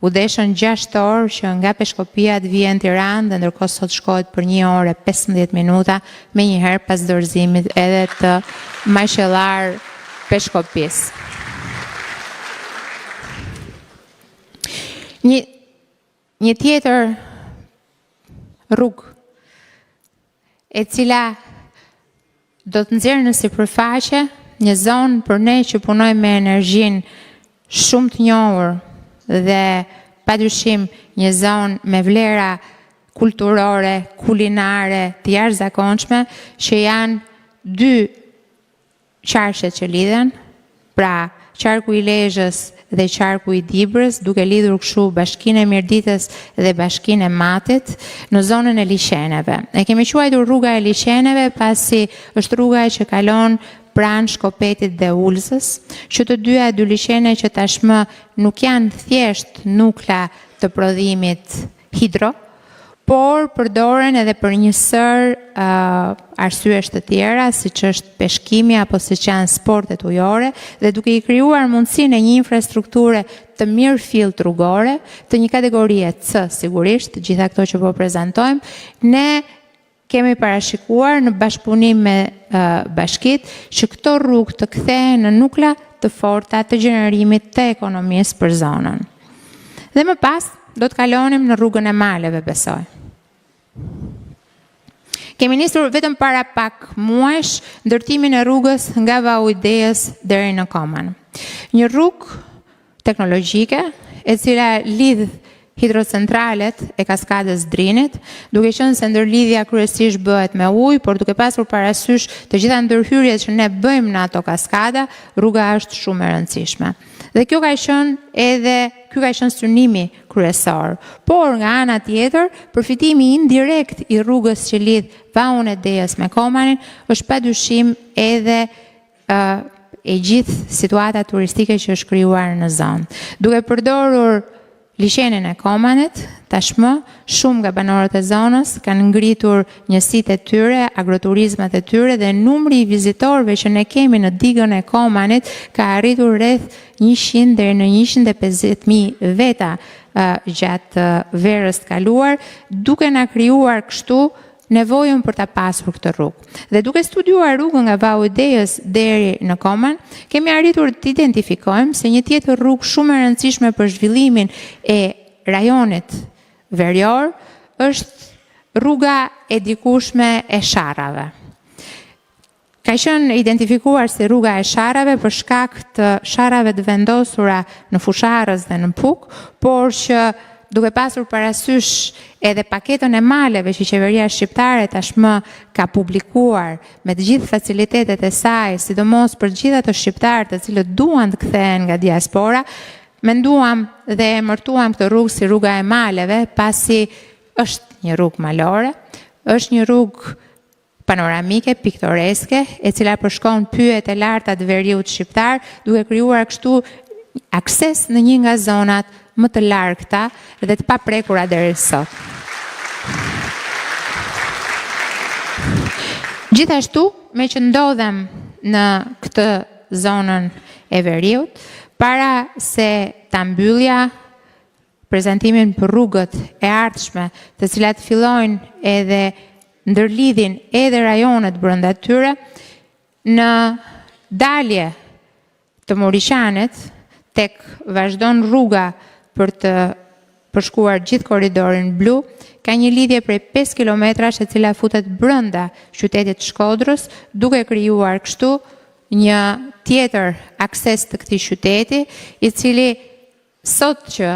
u deshën 6 orë që nga Peshkopia të vjen në Tiranë dhe ndërkohë sot shkohet për 1 orë e 15 minuta me njëherë pas dorëzimit edhe të Maqellar Peshkopis. Një tjetër rrugë e cila do të nxjerrë në sipërfaqe një zonë për ne që punojmë me energjinë shumë të njohur dhe padyshim një zonë me vlera kulturore, kulinare të jashtëzakonshme, që janë 2 qarshet që lidhen, pra qarku i Lezhës dhe qarku i Dibrës, duke lidhur kështu Bashkinë e Mirditës dhe Bashkinë e Matit në zonën e liçeneve. E kemi quajtur rruga e liçeneve pasi është rruga që kalon pranë Shkopetit dhe Ulzës, që të dyja dy liçene që tashmë nuk janë thjesht nukla të prodhimit hidro, por përdoren edhe për një sër arsyesh të tjera, siç është peshkimi apo siç janë sportet ujore, dhe duke i krijuar mundësinë e një infrastrukture të mirë fillt rrugore, të një kategorie C sigurisht, të gjitha këto që po prezantojmë, ne kemi parashikuar në bashkëpunim me bashkitë që këto rrugë të kthehen në nukla të forta të gjenerimit të ekonomisë për zonën. Dhe më pas do të kalonim në rrugën e maleve, besoj. Kemi nisur vetëm para pak muajsh ndërtimin e rrugës nga Vauidejës deri në Koman. Një rrugë teknologjike e cila lidh hidrocentralet e kaskadës Drinit, duke qenë se ndërlidhja kryesisht bëhet me ujë, por duke pasur parasysh të gjitha ndërhyrjet që ne bëjmë në ato kaskada, rruga është shumë e rëndësishme. Dhe ky ka qenë synimi kryesor. Por nga ana tjetër, përfitimi indirekt i rrugës që lidh Vauidejës me Komanin është padyshim edhe e gjithë situata turistike që është krijuar në zonë. Duke përdorur liçenin e Komanit, tashmë shumë nga banorët e zonës kanë ngritur njësitë e tyre, agroturizmat e tyre dhe numri i vizitorëve që ne kemi në digën e Komanit ka arritur rreth 100 deri në 150.000 veta gjatë verës të kaluar, duke na krijuar kështu nevojën për ta pasur këtë rrugë. Dhe duke studiuar rrugën nga Vau i Dejes deri në Koman, kemi arritur të identifikojmë se një tjetër rrugë shumë e rëndësishme për zhvillimin e rajonit verior është rruga e dikushme e Sharrave. Ka qenë identifikuar si rruga e Sharrave për shkak të sharrave të vendosura në Fusharrës dhe në Puk, por që duke pasur parasysh edhe paketën e maleve që qeveria shqiptare tashmë ka publikuar me të gjithë facilitetet e saj, sidomos për gjithë ato shqiptarë të cilët duan të kthehen nga diaspora, menduam dhe emërtuam këtë rrugë si rruga e maleve, pasi është një rrugë malore, është një rrugë panoramike, piktoreske, e cila përshkon pyjet e larta të veriut shqiptar, duke krijuar kështu akses në një nga zonat më të largëta dhe të paprekura deri sot. Gjithashtu, me që ndodhem në këtë zonën e veriut, para se ta mbyllja prezantimin për rrugët e ardhshme, të cilat fillojnë edhe ndërlidhin edhe rajonet brenda tyre, në dalje të Morishanit, tek vazhdon rruga për të përshkuar gjithë korridorin blu, ka një lidhje prej 5 kilometrash e cila futet brenda qytetit Shkodrës, duke krijuar kështu një tjetër akses të këtij qyteti, i cili sot që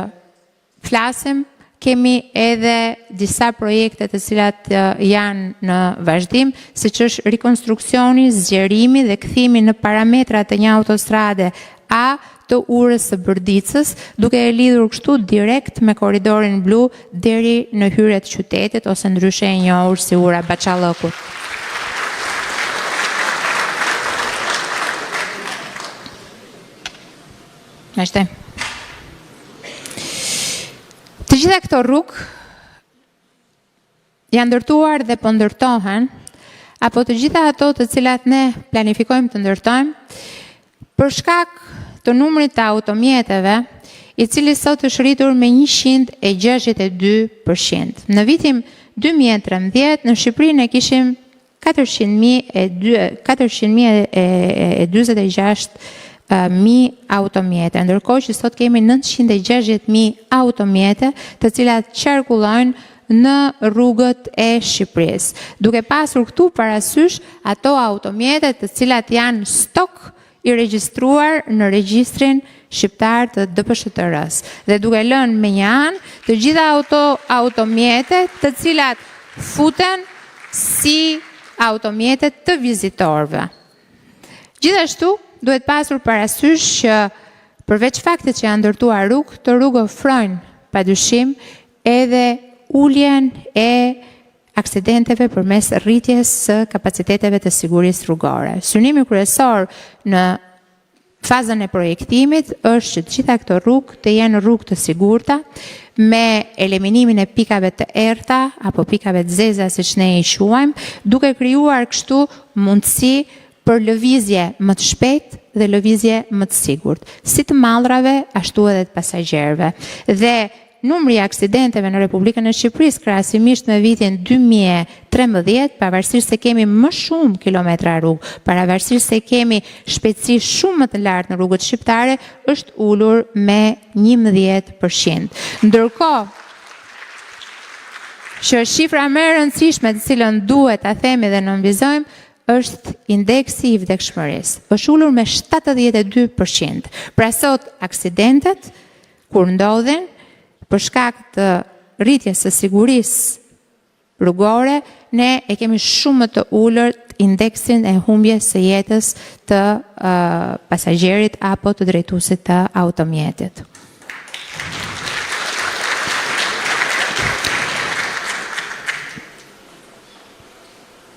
flasim, kemi edhe disa projekte të cilat janë në vazhdim, siç është rikonstruksioni, zgjerimi dhe kthimi në parametrat e një autostrade A të Urës së Bërdicës, duke e lidhur kështu direkt me korridorin blu deri në hyrje të qytetit, ose ndryshe e njohur si ura Baçallëkut. Ashtë. Të gjitha këto rrugë janë ndërtuar dhe po ndërtohen, apo të gjitha ato të cilat ne planifikojmë të ndërtojmë, për shkak të numrit të automjeteve, i cili sot është rritur me 162%. Në vitin 2013, në Shqipëri ne kishim 426.000 automjete, ndërkohë që sot kemi 960.000 automjete, të cilat qarkullojnë në rrugët e Shqipërisë. Duke pasur këtu parasysh ato automjete të cilat janë stok i regjistruar në regjistrin shqiptar të DPSHTR-s, dhe duke lënë me një anë të gjitha automjete të cilat futen si automjete të vizitorëve. Gjithashtu, duhet pasur parasysh që përveç faktit që janë ndërtuar rrugë, të rrugë ofrojnë padyshim edhe uljen e aksidenteve përmes rritjes së kapaciteteve të sigurisë rrugore. Synimi kryesor në fazën e projektimit është që të gjitha këto rrugë të jenë rrugë të sigurta, me eliminimin e pikave të errta apo pikave të zeza, siç ne i quajmë, duke krijuar kështu mundësi për lëvizje më të shpejtë dhe lëvizje më të sigurt, si të mallrave ashtu edhe të pasagjerëve. Dhe numri i aksidenteve në Republikën e Shqipërisë krahasimisht me vitin 2013, pavarësisht se kemi më shumë kilometra rrugë, pavarësisht se kemi shpejtësi shumë më të lartë në rrugët shqiptare, është ulur me 11%. Ndërkohë që shifra më e rëndësishme të cilën duhet ta themi dhe nënvizojmë është indeksi i vdekshmërisë. Është ulur me 72%. Pra sot aksidentet kur ndodhin për shkak të rritjes së sigurisë rrugore, ne e kemi shumë më të ulët indeksin e humbjes së jetës të pasagjerit apo të drejtuesit të automjetit.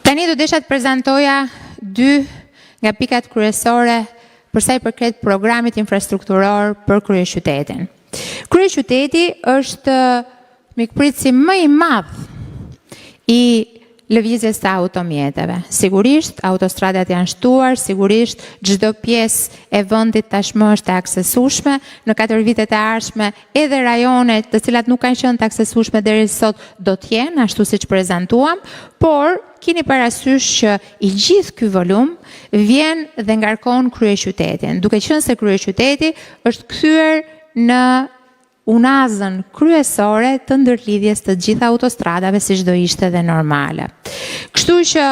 Tani do desha të prezantoja dy nga pikat kryesore për sa i përket programit infrastrukturor për kryeqytetin. Kryeqyteti është mikpritësi më i madh i lëvizjes të automjeteve. Sigurisht, autostradat janë shtuar, sigurisht, çdo pjesë e vendit tashmë është e aksesueshme, në 4 vitet e ardhshme edhe rajonet të cilat nuk kanë qenë të aksesueshme deri sot do të jenë ashtu siç prezantuam, por keni parasysh që i gjithë ky volum vjen dhe ngarkon kryeqytetin, duke qenë se kryeqyteti është kthyer në unazën kryesore të ndërlidhjes të gjitha autostradave siç do ishte dhe normale. Kështu që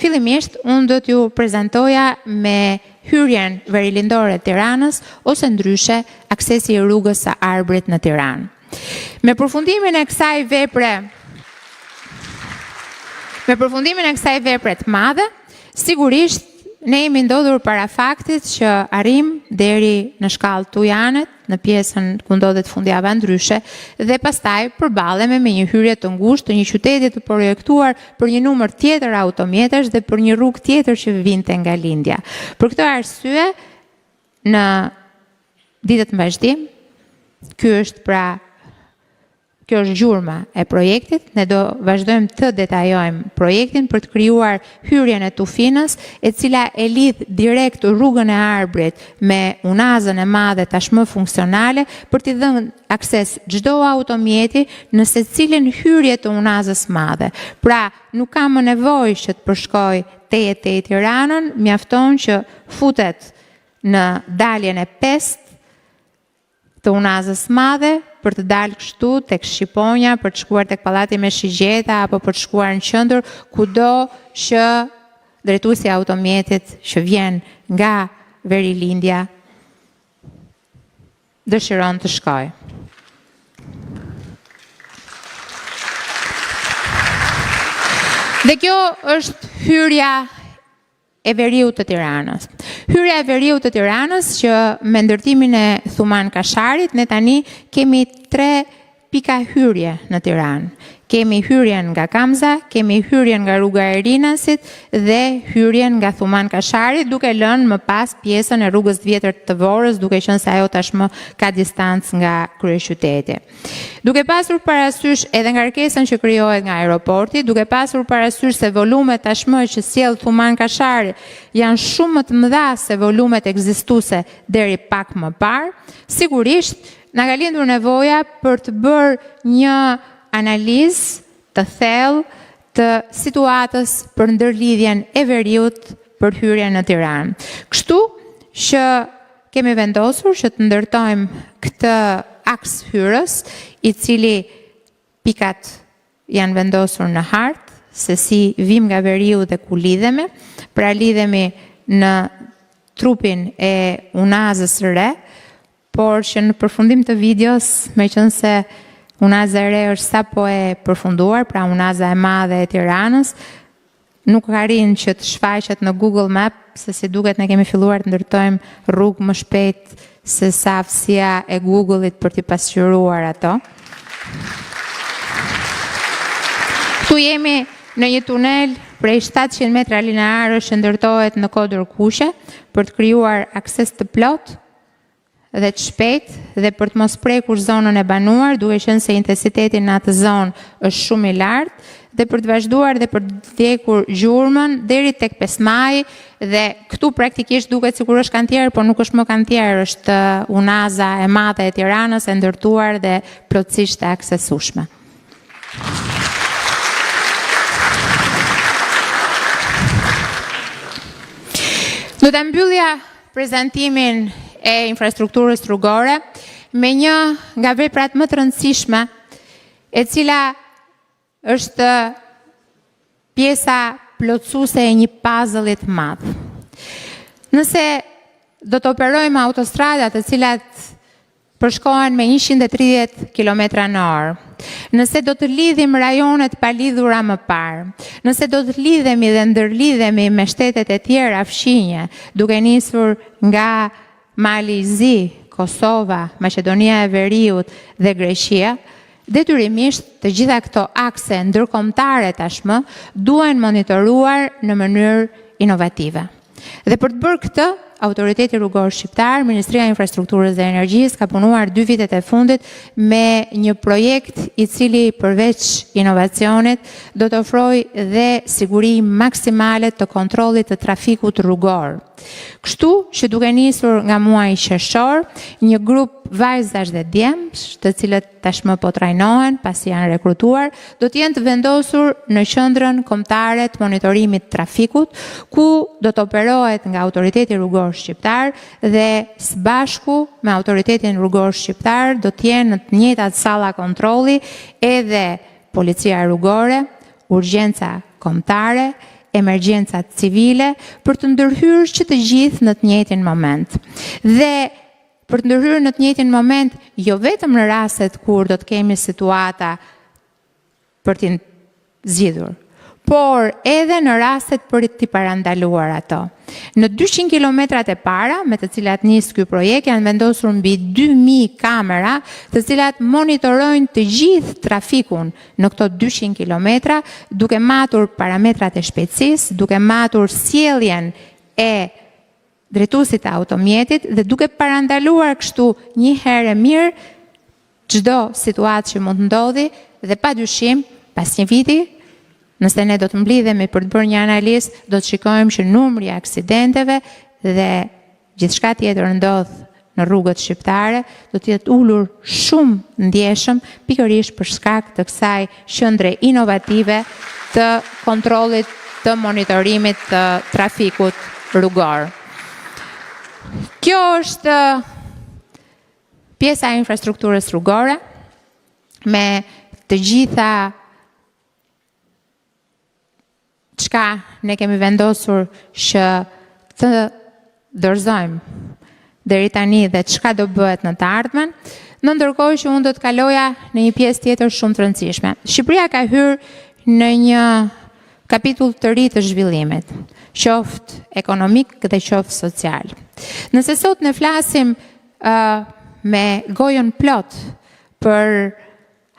fillimisht unë do t'ju prezantoja me hyrjen verilindore të Tiranës ose ndryshe aksesi i rrugës së Arbrit në Tiranë. Me përfundimin e kësaj vepre të madhe, sigurisht ne jemi ndodhur para faktit që arrim deri në shkallë Tujanet, në pjesën ku ndodhet fundjava ndryshe, dhe pastaj përballemi me një hyrje të ngushtë të një qyteti të projektuar për një numër tjetër automjetesh dhe për një rrugë tjetër që vinte nga lindja. Për këtë arsye, në ditët në vazhdim, kjo është gjurma e projektit, ne do vazhdojmë të detajojmë projektin për të krijuar hyrjen e Tufinës, e cila e lidh direkt rrugën e Arbrit me unazën e madhe tashmë funksionale për t'i dhënë akses çdo automjeti në secilin hyrje të unazës madhe. Pra, nuk ka më nevojë që të përshkoj tej Tiranën, mjafton që futet në daljen e 5 të unazës madhe, për të dalë kështu tek Shqiponja, për të shkuar tek Pallati me Shigjeta, apo për të shkuar në qendër, kudo që drejtuesi i automjetit që vjen nga Verilindja dëshiron të shkojë. Dhe kjo është hyrja e veriut të Tiranës. Hyrja e veriut të Tiranës që me ndërtimin e Thuman Kasharit ne tani kemi 3 pika hyrje në Tiranë. Kemi hyrjen nga Kamza, kemi hyrjen nga rruga e Rinasit dhe hyrjen nga Thuman Kashari, duke lënë më pas pjesën e rrugës vjetër të Vorës, duke qenë se ajo tashmë ka distancë nga kryeqyteti. Duke pasur parasysh edhe ngarkesën që krijohet nga aeroporti, duke pasur parasysh se volumet tashmë që sjell Thuman Kashari janë shumë më të mëdha se volumet ekzistuese deri pak më parë, sigurisht na ka lindur nevoja për të bërë një analizë të thellë të situatës për ndërlidhjen e veriut për hyrjen në Tiranë. Kështu që kemi vendosur që të ndërtojmë këtë aks hyrës, i cili pikat janë vendosur në hartë, se si vim nga veriu dhe ku lidhemi, pra lidhemi në trupin e unazës re, por që në përfundim të videos, me qënë se unaza e re është sapo e përfunduar, pra unaza e madhe e Tiranës, nuk arrin që të shfaqet në Google Map, se si duket ne kemi filluar të ndërtojmë rrugë më shpejt se sa aftësia e Google-it për t'i pasqyruar ato. Tu jemi në një tunel prej 700 metra linearësh që ndërtohet në kodër kuqe për të krijuar akses të plot dhe të shpejt dhe për të mos prekur zonën e banuar, duke qenë se intensiteti në atë zonë është shumë i lartë, dhe për të vazhduar dhe për të ndjekur gjurmën deri tek 5 Maj, dhe këtu praktikisht duket sikur është kantier, por nuk është më kantier, është unaza e madhe e Tiranës e ndërtuar dhe plotësisht e aksesueshme. Do ta mbyllja prezantimin e infrastrukturës rrugore me një nga veprat më të rëndësishme, e cila është pjesa plotësuese e një puzzle-i të madh. Nëse do të operojmë autostrada të cilat përshkohen me 130 km/h, nëse do të lidhim rajonet pa lidhura më parë, nëse do të lidhemi dhe ndërlidhemi me shtetet e tjera fshinje, duke nisur nga Mali i Zi, Kosova, Maqedonia e Veriut dhe Greqia, detyrimisht të gjitha këto akse ndërkombëtare tashmë duhen monitoruar në mënyrë inovative. Dhe për të bërë këtë, Autoriteti Rrugor Shqiptar, Ministria e Infrastrukturës dhe Energjisë ka punuar 2 vitet e fundit me një projekt i cili përveç inovacionit do të ofrojë dhe siguri maksimale të kontrollit të trafikut rrugor. Kështu që duke nisur nga muaji qershor, një grup vajzash dhe djemsh, të cilët tashmë po trajnohen pasi janë rekrutuar, do të jenë të vendosur në qendrën kombëtare të monitorimit të trafikut, ku do të operohet nga Autoriteti Rrugor Shqiptar dhe së bashku me Autoritetin Rrugor Shqiptar do të jenë në të njëjtat salla kontrolli edhe policia rrugore, urgjenca kombëtare, emergjencat civile, për të ndërhyrë që të gjithë në të njëjtin moment. Dhe për të ndërhyrë në të njëjtin moment, jo vetëm në rastet kur do të kemi situata për t'i zgjidhur, por edhe në rastet për t'i parandaluar ato. Në 200 kilometrat e para, me të cilat nis ky projekt, janë vendosur mbi 2000 kamera, të cilat monitorojnë të gjithë trafikun në këto 200 kilometra, duke matur parametrat e shpejtësisë, duke matur sjelljen e drejtuesit të automjetit dhe duke parandaluar kështu një herë mirë çdo situatë që mund të ndodhi dhe padyshim pas një viti, nëse ne do të mblidhemi për të bërë një analizë, do të shikojmë që numri i aksidenteve dhe gjithçka tjetër ndodh në rrugët shqiptare do të jetë ulur shumë ndjeshëm pikërisht për shkak të kësaj qendre inovative të kontrollit të monitorimit të trafikut rrugor. Kjo është pjesa e infrastrukturës rrugore me të gjitha çka ne kemi vendosur që të dorëzojmë deri tani dhe çka do bëhet në të ardhmen, në ndërkohë që unë do të kaloja në një pjesë tjetër shumë të rëndësishme. Shqipëria ka hyrë në një kapitull të ri të zhvillimit, qoftë ekonomik dhe qoftë social. Nëse sot ne flasim me gojën plot për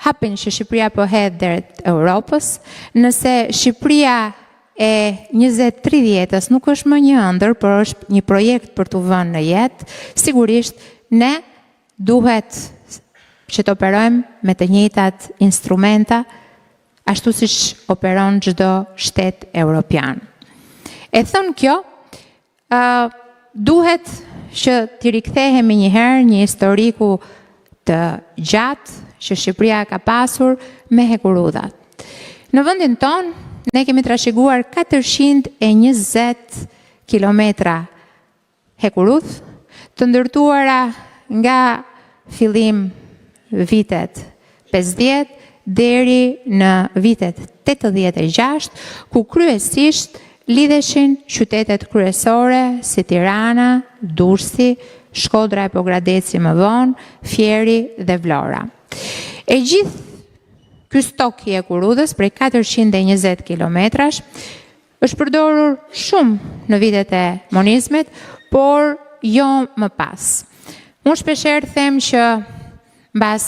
hapin që Shqipëria po hedh drejt Europës, nëse Shqipëria e 2030-s nuk është më një ëndër, por është një projekt për t'u vënë në jetë, sigurisht ne duhet që të operojmë me të njëjtat instrumenta, ashtu siç operon çdo shtet evropian. E thon kjo, duhet që t'i rikthehemi një herë një historiku të gjatë që Shqipëria ka pasur me hekurudhat. Në vendin ton, ne kemi trashëguar 420 kilometra hekurudh, të ndërtuara nga fillim vitet 50 deri në vitet 86, ku kryesisht lidheshin qytetet kryesore si Tirana, Durrësi, Shkodra e Pogradeci më vonë, Fieri dhe Vlora. E gjithë ky stok i hekurudhës prej 420 kilometrash është përdorur shumë në vitet e monizmit, por jo më pas. Unë shpeshherë them që mbas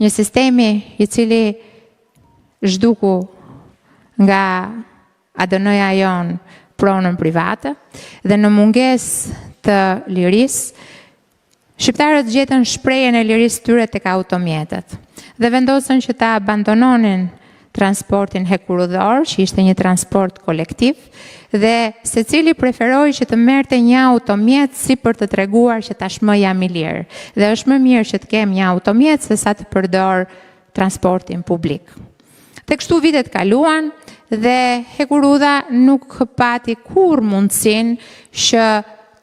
një sistemi i cili zhduku nga ADN-ja jon pronën private dhe në mungesë të lirisë, shqiptarët gjetën shprehjen e lirisë tyre tek automjetet dhe vendosën që ta abandononin transportin hekurudhor, që ishte një transport kolektiv, dhe secili preferoi që të merrte një automjet si për të treguar që tashmë jam i lirë. Dhe është më mirë që të kem një automjet se sa të përdor transportin publik. Te kështu vitet kaluan dhe hekurudha nuk pati kur mundësinë që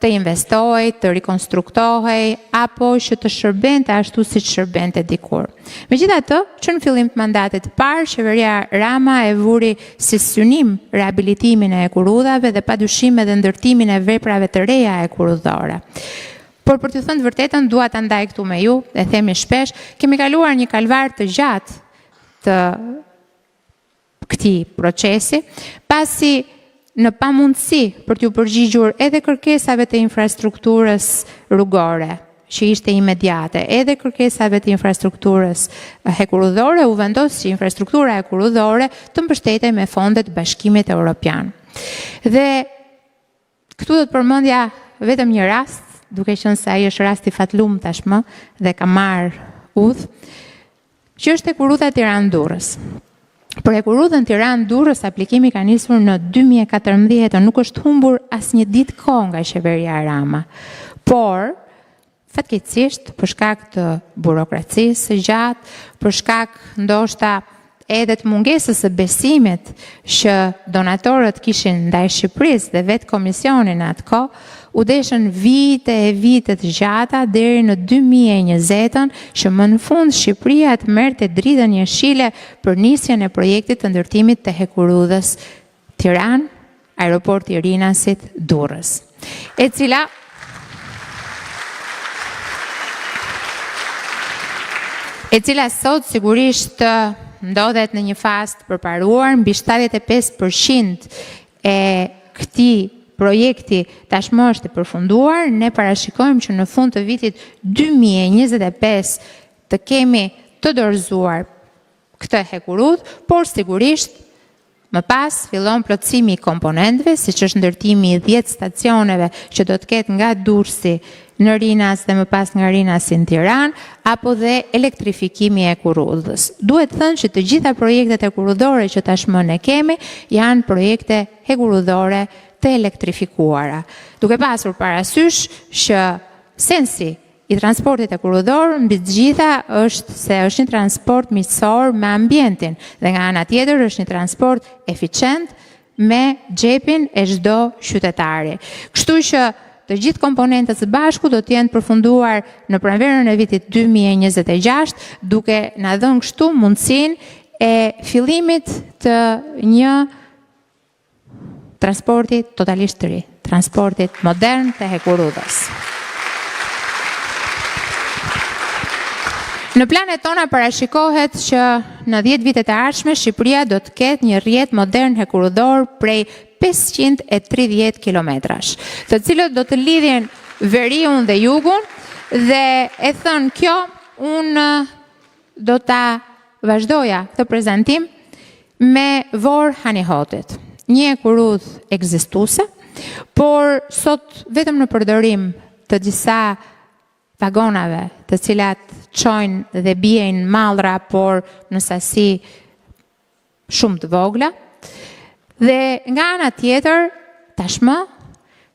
të investoj, të rikonstruktohej, apo që të shërbente ashtu si shërbente dikur. Megjithatë, që në fillim të mandatit parë, qeveria Rama e vuri si synim rehabilitimin e hekurudhave dhe padyshim edhe ndërtimin e veprave të reja hekurudhore. Por për t'ju thënë të vërtetën, dua ta ndaj këtu me ju, e themi shpesh, kemi kaluar një kalvar të gjatë të këtij procesi, pasi në pamundësi për t'ju përgjigjur edhe kërkesave të infrastrukturës rrugore, që ishte imediate, edhe kërkesave të infrastrukturës hekurudhore, u vendos që infrastruktura hekurudhore të mbështetej me fondet Bashkimit Evropian. Dhe këtu do të përmendja vetëm një rast, duke qenë se ai është rasti fatlum tashmë dhe ka marrë udhë, që është Ekurudha Tiranë-Durrës. Për Ekurudhën Tiranë-Durrës aplikimi ka nisur në 2014 dhe nuk është humbur asnjë ditë kohë nga qeveria Rama. Por fatkeqësisht për shkak të burokracisë së gjatë, për shkak ndoshta edhe të mungesës së besimit që donatorët kishin ndaj Shqipërisë dhe vetë komisionin atë kohë, u deshën vite e vite të gjata deri në 2020 që më në fund Shqipëria të merrte dritën jeshile për nisjen e projektit të ndërtimit të Ekurudhës Tiranë, aeroporti i Rinasit Durrës, e cila sot sigurisht ndodhet në një fazë të përparuar, mbi 75% e këtij projekti tashmë është i përfunduar. Ne parashikojmë që në fund të vitit 2025 të kemi të dorëzuar këtë Ekurudhë, por sigurisht më pas fillon plotësimi i komponentëve, siç është ndërtimi i 10 stacioneve që do të ketë nga Durrësi në Rinas dhe më pas nga Rinasi në Tiranë, apo dhe elektrifikimi e Ekurudhës. Duhet thënë që të gjitha projektet ekurudhore që tashmë ne kemi janë projekte ekurudhore të elektrifikuara, duke pasur parasysh që sensi i transportit ekurudhor mbi të gjitha është se është një transport miqësor me ambientin dhe nga ana tjetër është një transport eficient me xhepin e çdo qytetari. Kështu që të gjithë komponentët së bashku do të jenë përfunduar në pranverën e vitit 2026, duke na dhënë kështu mundësinë e fillimit të një transporti totalisht të ri, transportit modern të Ekurudhës. Në planet tona parashikohet që në 10 vitet e ardhshme Shqipëria do të ketë një rrjet modern ekurudhor prej 530 kilometrash, të cilët do të lidhin veriun dhe jugun, dhe e thënë kjo, unë do ta vazhdoja këtë prezantim me Vor Hanihotit, një ekurudhë ekzistuese, por sot vetëm në përdorim të disa vagonave të cilat çojnë dhe bijnë mallra, por në sasi shumë të vogla. Dhe nga ana tjetër, tashmë,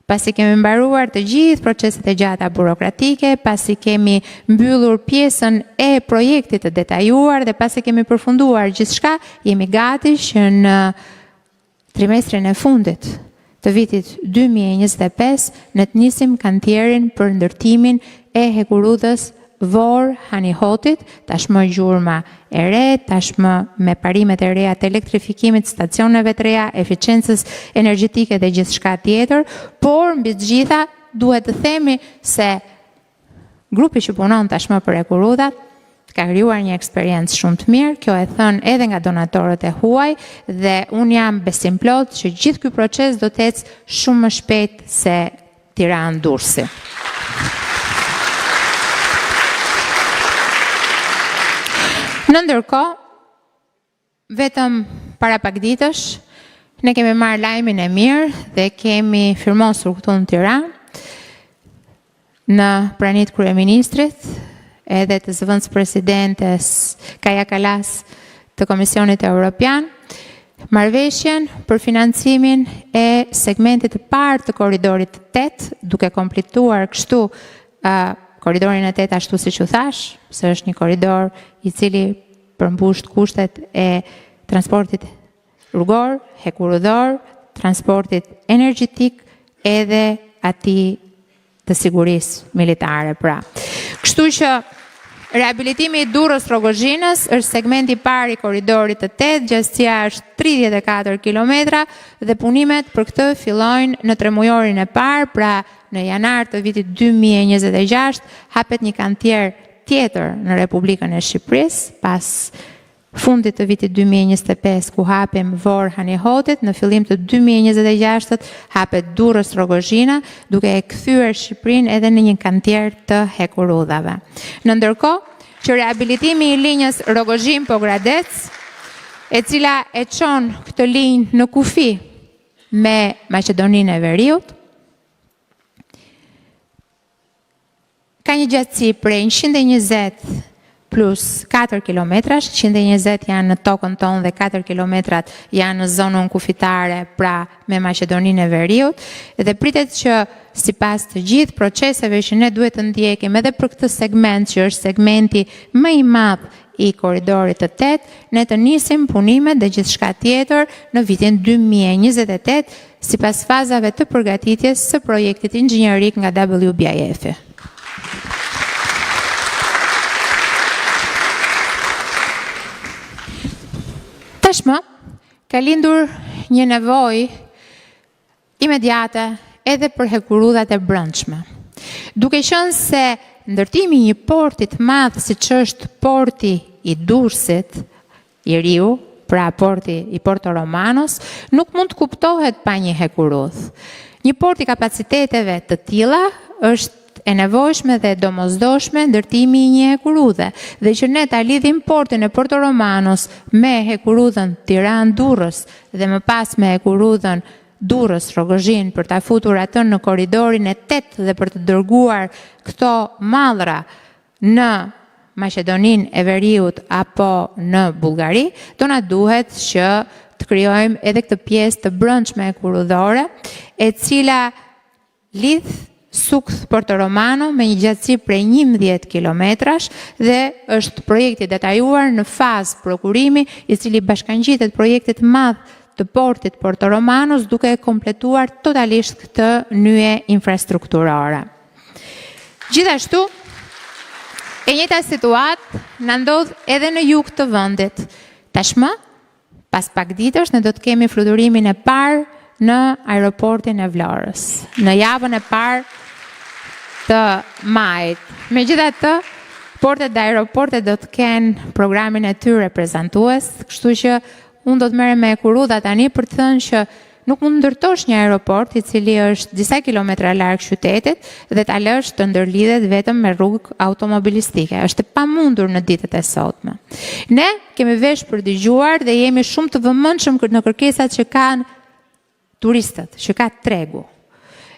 pasi kemi mbaruar të gjithë proceset e gjata burokratike, pasi kemi mbyllur pjesën e projektit të detajuar dhe pasi kemi përfunduar gjithçka, jemi gati që në trimestrin e fundit të vitit 2025 ne të nisim kantierin për ndërtimin e Ekurudhës Vor Hanihotit, tashmë gjurma e re, tashmë me parimet e reja të elektrifikimit, stacioneve të reja, eficiencës energjetike dhe gjithçka tjetër, por mbi të gjitha duhet të themi se grupi që punon tashmë për Ekurudhat ka krijuar një eksperiencë shumë të mirë, kjo e thënë edhe nga donatorët e huaj, dhe unë jam besim plot që gjithë ky proces do të ecë shumë më shpejt se Tiranë-Durrësi. Në ndërkohë, vetëm para pak ditësh, ne kemi marrë lajmin e mirë dhe kemi firmosur këtu në Tiranë, në pranit kryeministrit, edhe të zëvendës presidentes Kaja Kallas të Komisionit Evropian, marrëveshjen për financimin e segmentit të parë të korridorit 8, duke kompletuar kështu korridorin e 8 ashtu siç u thash, se është një korridor i cili përmbush kushtet e transportit rrugor, ekurudhor, transportit energjetik edhe atij të sigurisë militare, pra. Kështu që rehabilitimi i Durrës-Rogozhinës është segmenti i parë i korridorit të 8, gjastësia është 34 kilometra dhe punimet për këtë fillojnë në tremujorin e parë, pra në janar të vitit 2026 hapet një kantier tjetër në Republikën e Shqipërisë, pas fundit të vitit 2025 ku hapim Vor Hanihotit, në fillim të 2026 hapet Durrës-Rogozhina, duke e kthyer Shqipërinë edhe në një kantier të Ekurudhave. Në ndërkohë që rehabilitimi i linjës Rogozhin-Pogradec, e cila e çon këtë linjë në kufi me Maqedoninë e Veriut, një gjatësi prej 120 plus 4 kilometrash, 120 janë në tokën tonë dhe 4 kilometrat janë në zonën kufitare, pra me Maqedoninë e Veriut, dhe pritet që sipas të gjithë proceseve që ne duhet të ndjekim edhe për këtë segment që është segmenti më i madh i korridorit të 8, ne të nisim punimet dhe gjithçka tjetër në vitin 2028 sipas fazave të përgatitjes së projektit inxhinierik nga WBIF-i. Tashmë, ka lindur një nevojë imediate edhe për hekurudhat e brendshme. Duke qenë se ndërtimi i një porti të madh siç është porti i Durrësit, i riu, pra porti i Porto Romanos, nuk mund të kuptohet pa një hekurudh. Një port i kapaciteteve të tilla është e nevojshme dhe domosdoshme ndërtimi i një hekurudhe, dhe që ne ta lidhim portin e Porto Romanos me hekurudhën Tiranë-Durrës dhe më pas me hekurudhën Durrës-Rogozhin për ta futur atë në korridorin e 8 dhe për të dërguar këto mallra në Maqedoninë e Veriut apo në Bullgari, do na duhet që të krijojmë edhe këtë pjesë të brendshme hekurudhore, e cila lidh Sukth Porto Romano me një gjatësi prej 11 kilometrash dhe është projekti detajuar në fazë prokurimi, i cili bashkangjitet projektit madh të portit Porto Romanos duke kompletuar totalisht këtë nyje infrastrukturore. Gjithashtu, e njëjta situatë na ndodh edhe në jug të vendit. Tashmë, pas pak ditësh ne do të kemi fluturimin e parë në aeroportin e Vlorës, në javën e parë të majit. Megjithatë, portet dhe aeroportet do të kenë programin e tyre prezantues, kështu që unë do të merrem me hekurudha tani për të thënë që nuk mund ndërtosh një aeroport i cili është disa kilometra larg qytetit dhe ta lësh të ndërlidhet vetëm me rrugë automobilistike. Është e pamundur në ditët e sotme. Ne kemi vesh për dëgjuar dhe jemi shumë të vëmendshëm në kërkesat që kanë turistët, që ka tregu.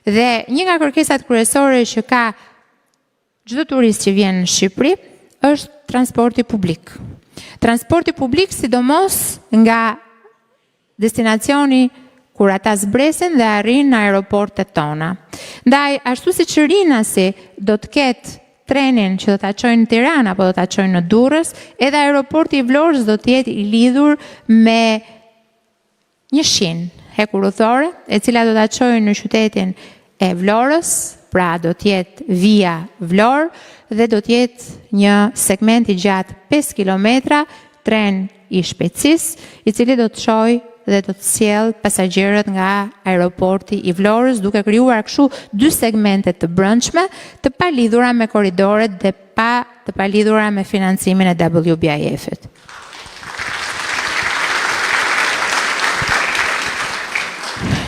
Dhe një nga kërkesat kryesore që ka çdo turist që vjen në Shqipëri është transporti publik. Transporti publik sidomos nga destinacioni kur ata zbresin dhe arrin në aeroportet tona. Ndaj, ashtu si që Rinasi do të ketë trenin që do ta çojnë në Tiranë apo do ta çojnë në Durrës, edhe aeroporti i Vlorës do të jetë i lidhur me një shinë hekurudhore, e cila do ta çojë në qytetin e Vlorës, pra do të jetë via Vlorë dhe do të jetë një segment i gjatë 5 kilometra, tren i shpejtësisë, i cili do të çojë dhe do të sjellë pasagjerët nga aeroporti i Vlorës, duke krijuar kështu dy segmente të brendshme, të palidhura me korridoret dhe të palidhura me financimin e WBIF-it.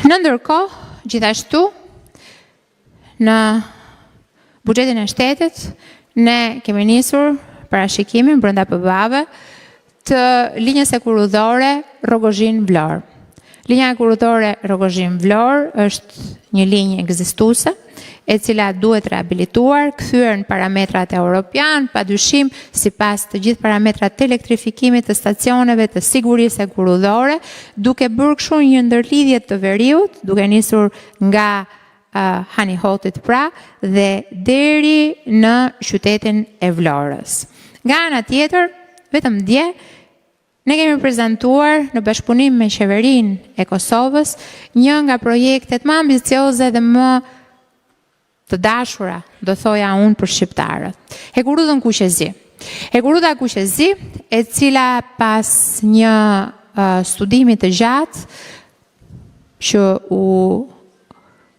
Në ndërkohë, gjithashtu, në buxhetin e shtetit, ne kemi nisur parashikimin brenda PBA-ve të linjës hekurudhore Rogozhin-Vlorë. Linja hekurudhore Rogozhin-Vlorë është një linjë ekzistuese, e cila duhet rehabilituar, kthyer në parametrat europian, padyshim sipas të gjithë parametrat të elektrifikimit të stacioneve të sigurisë hekurudhore, duke bërë kështu një ndërlidhje të veriut, duke nisur nga Hanihotit pra dhe deri në qytetin e Vlorës. Nga ana tjetër, vetëm dje, ne kemi prezantuar në bashkëpunim me qeverinë e Kosovës një nga projektet më ambicioze dhe më të dashura, do thoja unë, për shqiptarët. Hekurudhën Kuqezi. Hekurudha Kuqezi, e cila pas një studimi të gjatë që u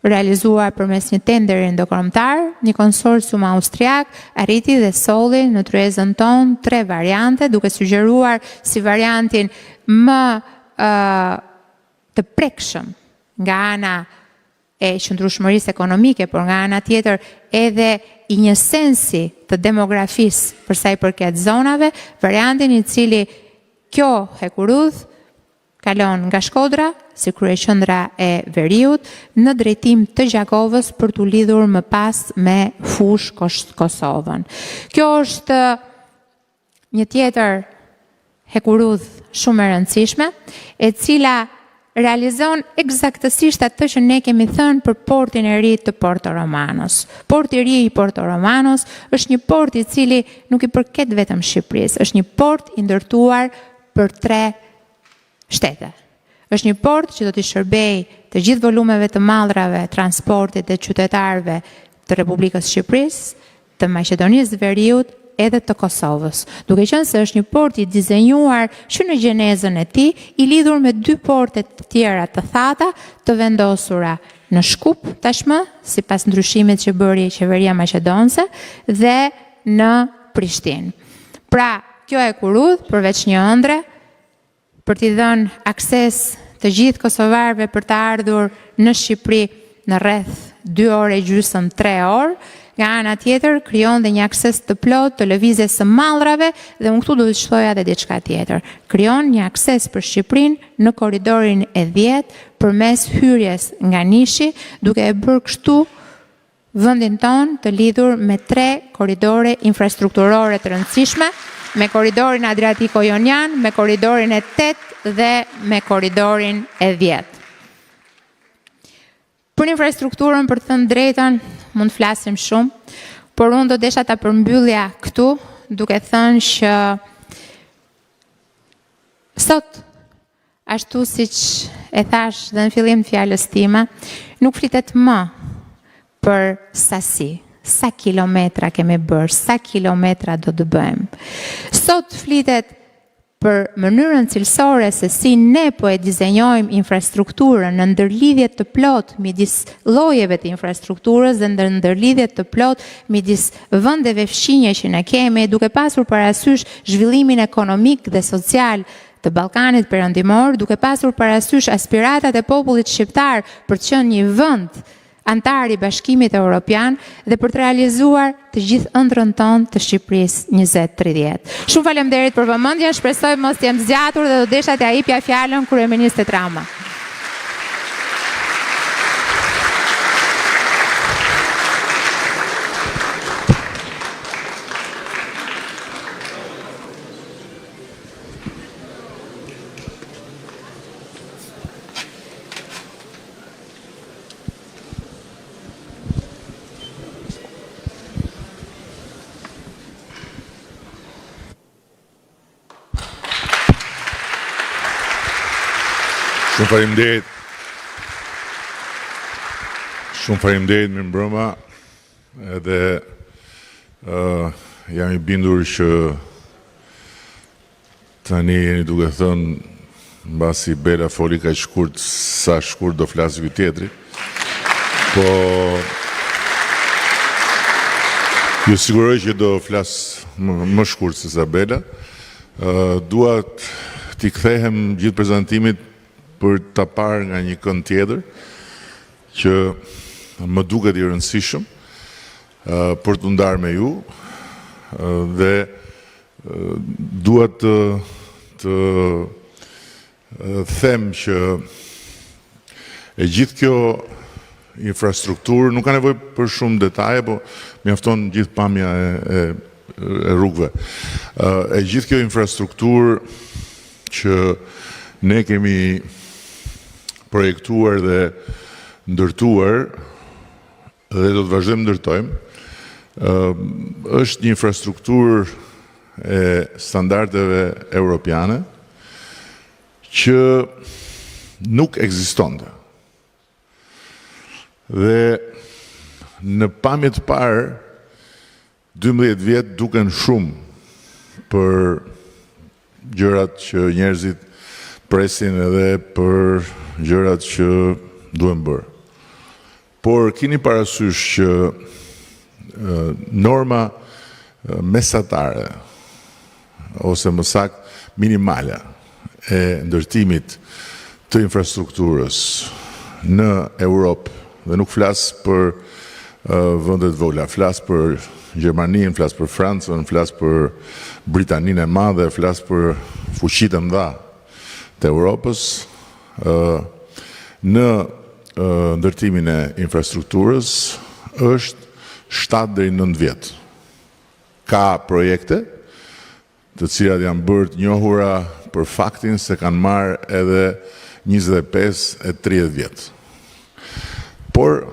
realizuar përmes një tenderi ndërkombëtar, një konsorcium austriak arriti dhe solli në tryezën tonë 3 variante, duke sugjeruar si variantin më të prekshëm nga ana e qëndrueshmërisë ekonomike, por nga ana tjetër edhe i një sensi të demografisë për sa i përket zonave, variantin i cili kjo hekurudh kalon nga Shkodra, si kryeqendra e Veriut, në drejtim të Gjakovës për t'u lidhur më pas me fush Kosovën. Kjo është një tjetër hekurudh shumë e rëndësishme, e cila realizon eksaktësisht atë që ne kemi thënë për portin e ri të Porto Romanos. Porti i ri i Porto Romanos është një port i cili nuk i përket vetëm Shqipërisë, është një port i ndërtuar për 3 shtete. Është një port që do t'i shërbej të gjithë volumeve të mallrave, transportit dhe qytetarëve të Republikës Shqipërisë, të Maqedonisë Veriut edhe të Kosovës. Duke qenë se është një port i dizenjuar që në gjenezën e tij i lidhur me 2 porte të tjera të thata, të vendosura në Shkup tashmë, sipas ndryshimit që bëri qeveria maqedonse, dhe në Prishtinë. Pra, kjo e kurudh përveç një ëndre për t'i dhënë akses të gjithë kosovarëve për të ardhur në Shqipëri në rreth 2 orë e gjysmë, 3 orë, nga ana tjetër krijon dhe një akses të plot të lëvizjes së mallrave dhe unë këtu do të shtoja edhe diçka tjetër. Krijon një akses për Shqipërinë në korridorin e 10 përmes hyrjes nga Nishi, duke e bërë kështu vendin ton të lidhur me 3 korridore infrastrukturore të rëndësishme, me korridorin Adriatiko-Jonian, me korridorin e 8 dhe me korridorin e 10. Për infrastrukturën, për të thënë drejtën, mund të flasim shumë, por unë do desha ta përmbyllja këtu, duke thënë që sot, ashtu siç e thash dhe në fillim të fjalës time, nuk flitet më për sasi, sa kilometra kemi bërë, sa kilometra do të bëjmë. Sot flitet për mënyrën cilësore se si ne po e dizenjojmë infrastrukturën në ndërlidhje të plot midis llojeve të infrastrukturës dhe në ndërlidhje të plot midis vendeve fqinje që ne kemi, duke pasur parasysh zhvillimin ekonomik dhe social të Ballkanit Perëndimor, duke pasur parasysh aspiratat e popullit shqiptar për të qenë një vend antar i Bashkimit Evropian dhe për të realizuar të gjithë ëndrrën tonë të Shqipërisë 2030. Shumë faleminderit për vëmendjen, shpresoj mos të jem zgjatur dhe do desha t'ia jepja fjalën kryeministit Rama. Shumë faleminderit mirëmbrëma, edhe jam i bindur që tani jeni duke thënë mbasi Bela foli kaq shkurt, sa shkurt do flasë ky tjetri. Po ju siguroj që do flas më shkurt se sa Bela. Dua t'i kthehem gjithë prezantimit për ta parë nga një kënd tjetër që më duket i rëndësishëm për të ndarë me ju dhe dua të them që e gjithë kjo infrastrukturë nuk ka nevojë për shumë detaje, po mjafton gjithë pamja e rrugëve. E gjithë kjo infrastrukturë që ne kemi projektuar dhe ndërtuar dhe do të vazhdojmë ndërtojmë, është një infrastrukturë e standardeve europiane që nuk ekzistonte. Dhe në pamje të parë, 12 vjet duken shumë për gjërat që njerëzit presin edhe për gjërat që duhen bërë. Por keni parasysh që norma mesatare ose më saktë minimale e ndërtimit të infrastrukturës në Europë, dhe nuk flas për vendet vogla, flas për Gjermaninë, flas për Francën, flas për Britaninë e Madhe, flas për fuqitë e mëdha të Europës në ndërtimin e infrastrukturës është 7 deri në 9 vjet. Ka projekte të cilat janë bërë të njohura për faktin se kanë marrë edhe 25 e 30 vjet. Por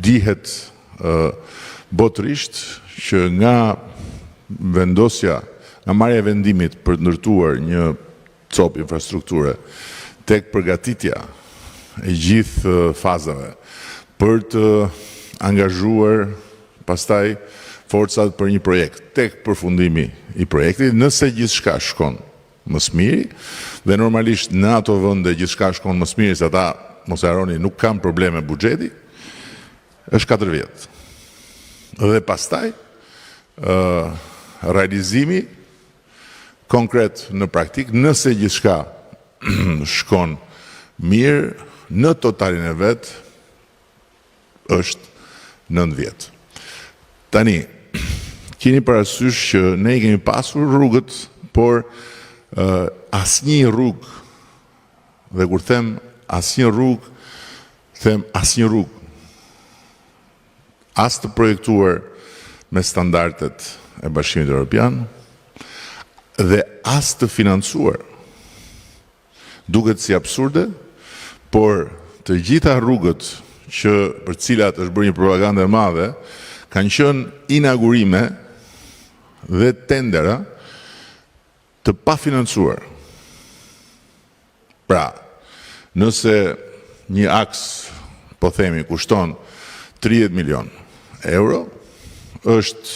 dihet botërisht që nga vendosja, nga marrja e vendimit për të ndërtuar një copë infrastrukture tek përgatitja e gjithë fazave për të angazhuar pastaj forcat për një projekt, tek përfundimi i projektit, nëse gjithçka shkon më së miri, dhe normalisht në ato vende gjithçka shkon më së miri, se ata mos e harroni nuk kanë probleme buxheti, është 4 vjet. Dhe pastaj realizimi konkret në praktik, nëse gjithçka shkon mirë, në totalin e vet është 9 vjet. Tani, keni parasysh që ne i kemi pasur rrugët, por asnjë rrugë, dhe kur them asnjë rrugë, them asnjë rrugë, as të projektuar me standardet e Bashkimit Evropian dhe as të financuar. Duket si absurde, por të gjitha rrugët që për cilat është bërë një propagandë e madhe kanë qenë inaugurime dhe tendera të pafinancuar. Pra, nëse një aks, po themi, kushton 30 milion euro, është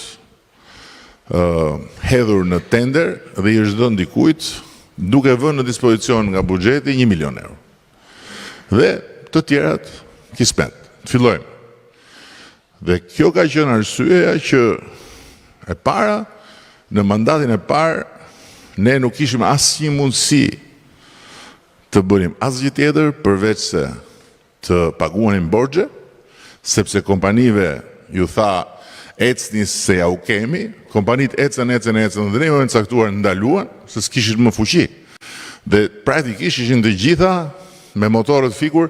hedhur në tender dhe i është dhënë dikujt duke vënë në dispozicion nga buxheti 1 milion euro. Dhe të tjerat kismet. Fillojmë. Dhe kjo ka qenë arsyeja që e para, në mandatin e parë, ne nuk kishim asnjë mundësi të bënim asgjë tjetër përveç se të paguanim borxhe, sepse kompanive ju tha ecni se ja u kemi, kompanit ecën, dhe në një moment caktuar ndaluan, se s'kishin më fuqi. Dhe praktikisht ishin të gjitha me motorët fikur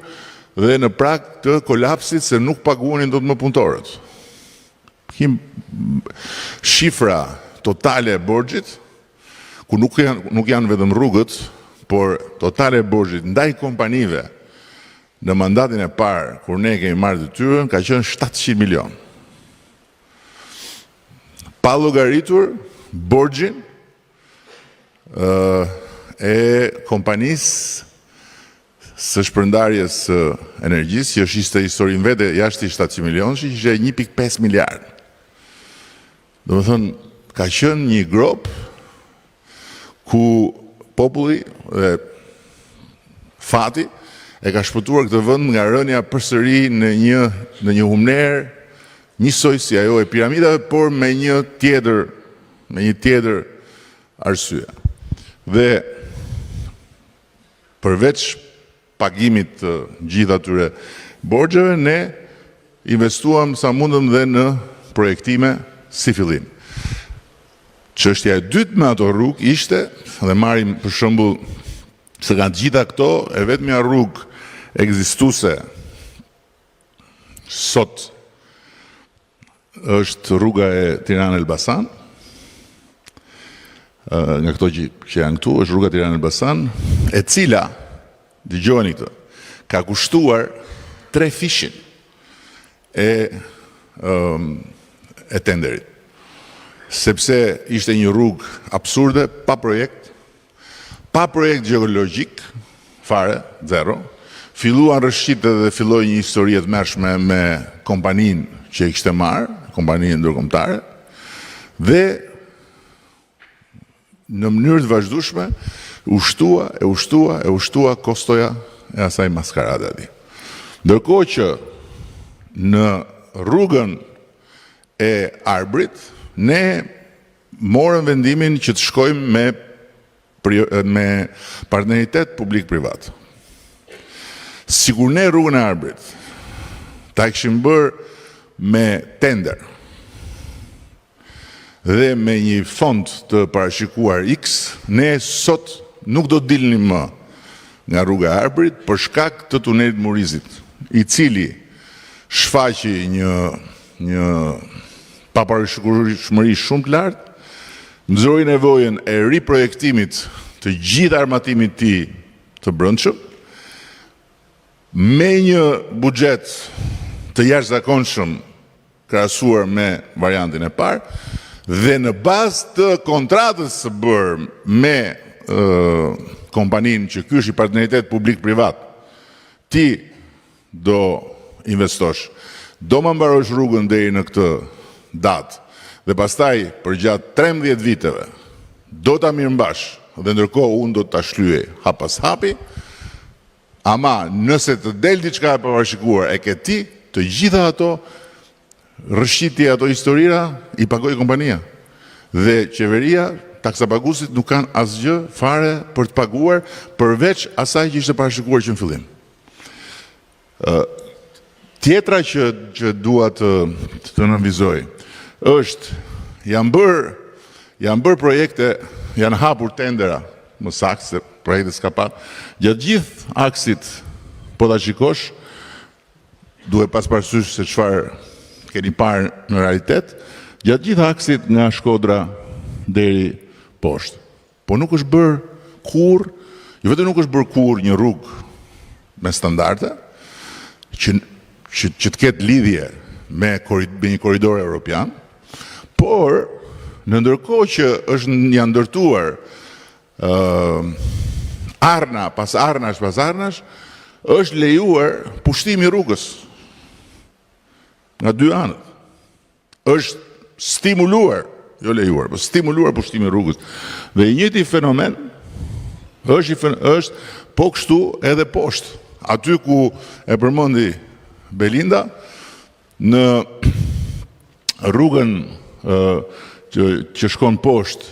dhe në prag të kolapsit se nuk paguanin dot më punëtorët. Shifra totale e borxhit, ku nuk janë vetëm rrugët, por totale e borxhit ndaj kompanive në mandatin e parë, kur ne kemi marrë detyrën, ka qenë 700 milion. Pa llogaritur borxhin e kompanisë së shpërndarjes së energjisë, që është ishte historinë vete jashtë 700 milion, që ishte 1.5 miliard. Do të thënë, ka qenë një grop ku populli dhe fati e ka shpëtuar këtë vend nga rënja përsëri në një humner njësoj si ajo e piramidave, por me një tjetër arsye. Dhe përveç pagimit të gjithë atyre borxheve, ne investuam sa mundëm dhe në projektime si fillim. Çështja e dytë me ato rrugë ishte, dhe marrim për shembull se nga gjitha këto, e vetmja rrugë ekzistuese sot është rruga e Tirana-Elbasan. Nga këto që janë këtu, është rruga Tirana-Elbasan, e cila, dëgjoni këtë, ka kushtuar 3 fishin e tenderit. Sepse ishte një rrugë absurde, pa projekt geologjik, fare, zero. Filluan rëshqitë dhe filloi një histori e tmerrshme me kompaninë që i kishte marrë, kompaninë ndërkombëtare, dhe në mënyrë të vazhdueshme ushtua kostoja e asaj maskarade aty. Ndërkohë që në rrugën e Arbrit ne morëm vendimin që të shkojmë me partneritet publik-privat. Sikur ne rrugën e Arbrit ta kishim bërë me tender dhe me një fond të parashikuar X, ne sot nuk do të dilni më nga rruga e Arbërit për shkak të tunelit Morizit, i cili shfaqi një paparishmëri shumë të lartë, nxoroi nevojën e riprojektimit të gjithë armatimit të brendshëm, me një buxhet të jashtëzakonshëm krahasuar me variantin e parë, dhe në bazë të kontratës së bërë me kompaninë që ky është i partneritet publik-privat, ti do investosh, do më mbarosh rrugën deri në këtë datë, dhe pastaj për gjatë 13 viteve do ta mirëmbash, dhe ndërkohë unë do ta shlyej hap pas hapi, ama nëse të del diçka e paparashikuar e ke ti, të gjitha ato rrëshqiti, ato historira i pagoi kompania. Dhe qeveria, taksapaguesit nuk kanë asgjë fare për të paguar përveç asaj që ishte parashikuar që në fillim. Tjetra që dua të nënvizoj është janë bërë projekte, janë hapur tendera, më saktë se projekte s'ka pa. Gjatë gjithë aksit, po ta shikosh, duhet pas parasysh se çfarë keni parë në realitet, gjatë gjithë aksit nga Shkodra deri poshtë. Po nuk është bërë kur, jo vetëm nuk është bërë kur një rrugë me standarde, që të ketë lidhje me një korridor evropian, por në ndërkohë që janë ndërtuar arna pas arnash, është lejuar pushtimi i rrugës nga dy anët. Është stimuluar, jo lejuar, po stimuluar pushtimi i rrugës. Dhe i njëjti fenomen është po kështu edhe poshtë. Aty ku e përmendi Belinda, në rrugën që shkon poshtë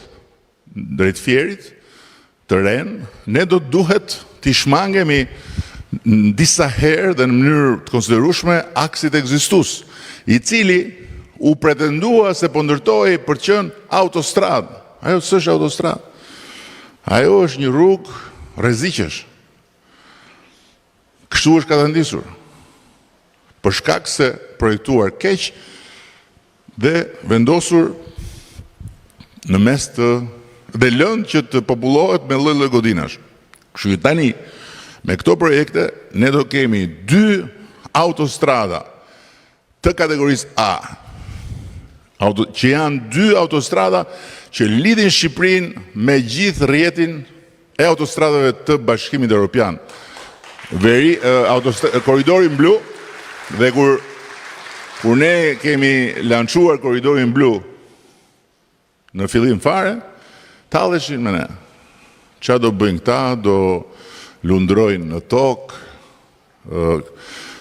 drejt Fierit, të Ren, ne do të duhet t'i shmangemi në disa herë dhe në mënyrë të konsiderueshme aksit ekzistues, i cili u pretendua se po ndërtoi për të qenë autostradë. Ajo s'është autostradë. Ajo është një rrugë rreziqesh. Kështu është katandisur. Për shkak se projektuar keq dhe vendosur në mes dhe lënë që të popullohet me lloj-lloj godinash. Kështu që tani me këto projekte ne do kemi 2 autostrada të kategorisë A, që janë 2 autostrada që lidhin Shqipërinë me gjithë rrjetin e autostradave të Bashkimit Evropian. Korridorin blu, dhe kur ne kemi lançuar korridorin blu në fillim fare, talleshin me ne. Çfarë do bëjnë këta? Do lundrojnë në tokë,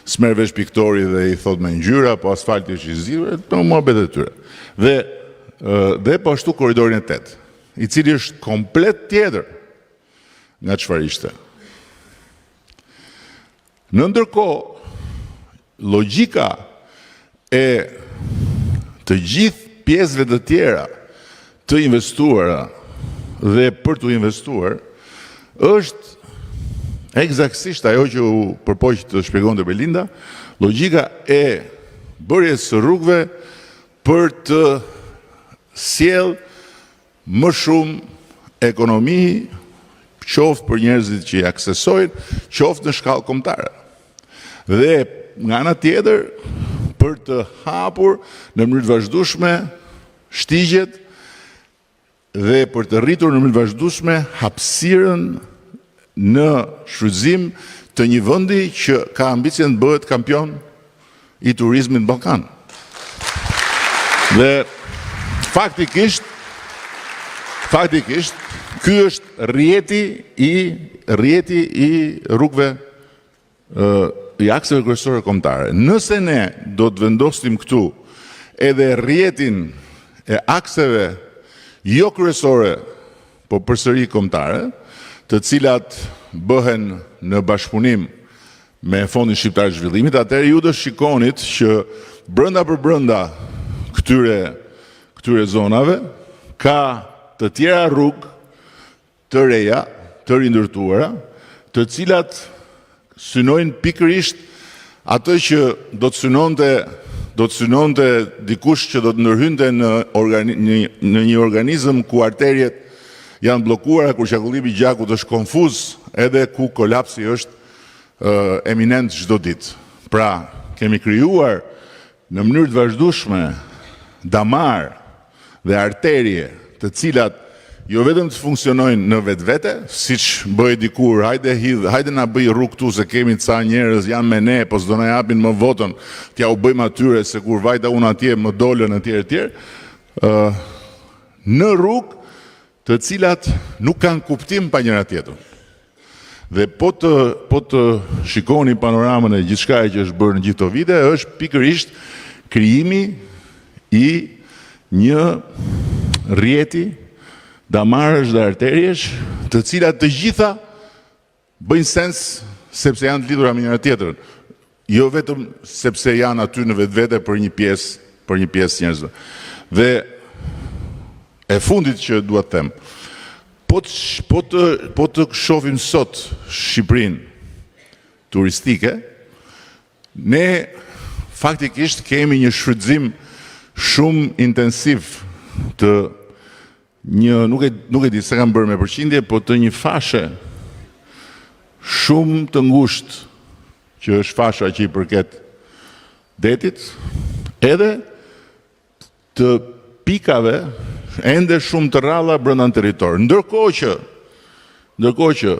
s'merr vesh piktori dhe i thot me ngjyra, po asfalti është i zgjidhur, për muhabet e tyre. Dhe po ashtu korridorin e 8, i cili është komplet tjetër nga çfarë ishte. Në ndërkohë, logjika e të gjithë pjesëve të tjera të investuara dhe për të investuar është eksaktësisht ajo që u përpoq të shpjegonte Belinda, logjika e bërjes së rrugëve për të sjell më shumë ekonomi, qoftë për njerëzit që i aksesojnë, qoftë në shkallë kombëtare. Dhe nga ana tjetër, për të hapur në mënyrë të vazhdueshme shtigjet dhe për të rritur në mënyrë të vazhdueshme hapësirën në shfrytëzim të një vendi që ka ambicien të bëhet kampion i turizmit në Ballkan. Dhe faktikisht ky është rrjeti i rrugëve i akseve kryesore kombëtare. Nëse ne do të vendosim këtu edhe rrjetin e akseve jo kryesore, po përsëri kombëtare, të cilat bëhen në bashkëpunim me Fondin Shqiptar të Zhvillimit, atëherë ju do shikonit që brenda për brenda këtyre zonave ka të tjera rrugë të reja, të rindërtuara, të cilat synojnë pikërisht atë që do të synonte dikush që do të ndërhynte në një organizëm ku arterjet janë bllokuara, ku qarkullimi i gjakut është konfuz, edhe ku kolapsi është eminent çdo ditë. Pra, kemi krijuar në mënyrë të vazhdueshme damar dhe arterje të cilat jo vetëm të funksionojnë në vetvete, siç bëi dikur, hajde na bëj rrugë këtu se kemi ca njerëz janë me ne, po s'do na japin më votën, t'ja u bëjmë atyre se kur vajta unë atje më dolën etj. Në rrugë të cilat nuk kanë kuptim pa njëra tjetrën. Dhe po të shikoni panoramën e gjithçkaje që është bërë në gjithë këto vite, është pikërisht krijimi i një rrjeti damarësh dhe arterjesh, të cilat të gjitha bëjnë sens sepse janë të lidhura me njëra tjetrën, jo vetëm sepse janë aty në vetvete për një pjesë njerëzve. Dhe e fundit që dua të them, po të shohim sot Shqipërinë turistike, ne faktikisht kemi një shfrytëzim shumë intensiv të nuk e di se kam bërë me përqindje, po të një fashe shumë të ngushtë që është fasha që i përket detit, edhe të pikave ende shumë të rralla brenda në territor. Ndërkohë që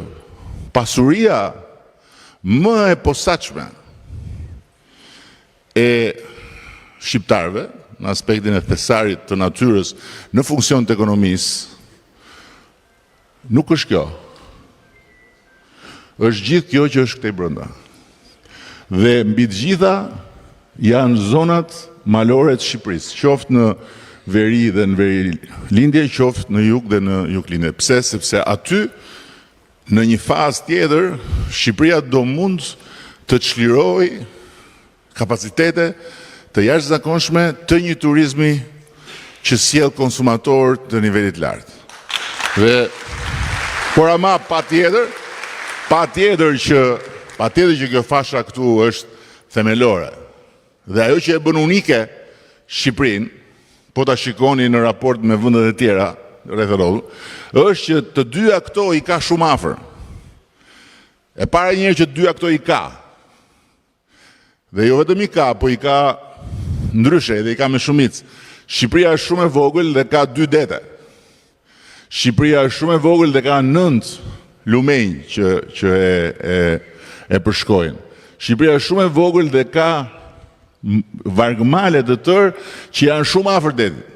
pasuria më e posaçme e shqiptarëve në aspektin e thesarit të natyrës në funksion të ekonomisë, nuk është kjo. Është gjithë kjo që është këtej brenda. Dhe mbi të gjitha janë zonat malore të Shqipërisë, qoftë në veri dhe në veri lindje, qoftë në jug dhe në jug lindje. Pse? Sepse aty, në një fazë tjetër, Shqipëria do mund të çlirojë kapacitete të jashtëzakonshme të një turizmi që sjell konsumator të nivelit lartë. Dhe por ama patjetër që kjo fasha këtu është themelore. Dhe ajo që e bën unike Shqipërinë, po ta shikoni në raport me vendet e tjera rreth rrotull, është që të dyja këto i ka shumë afër. E para njëherë që të dyja këto i ka. Dhe jo vetëm i ka, po i ka ndryshe dhe i ka me shumicë. Shqipëria është shumë e vogël dhe ka 2 dete. Shqipëria është shumë e vogël dhe ka 9 lumenjë që e përshkojnë. Shqipëria është shumë e vogël dhe ka vargmale të tërë që janë shumë afër detit.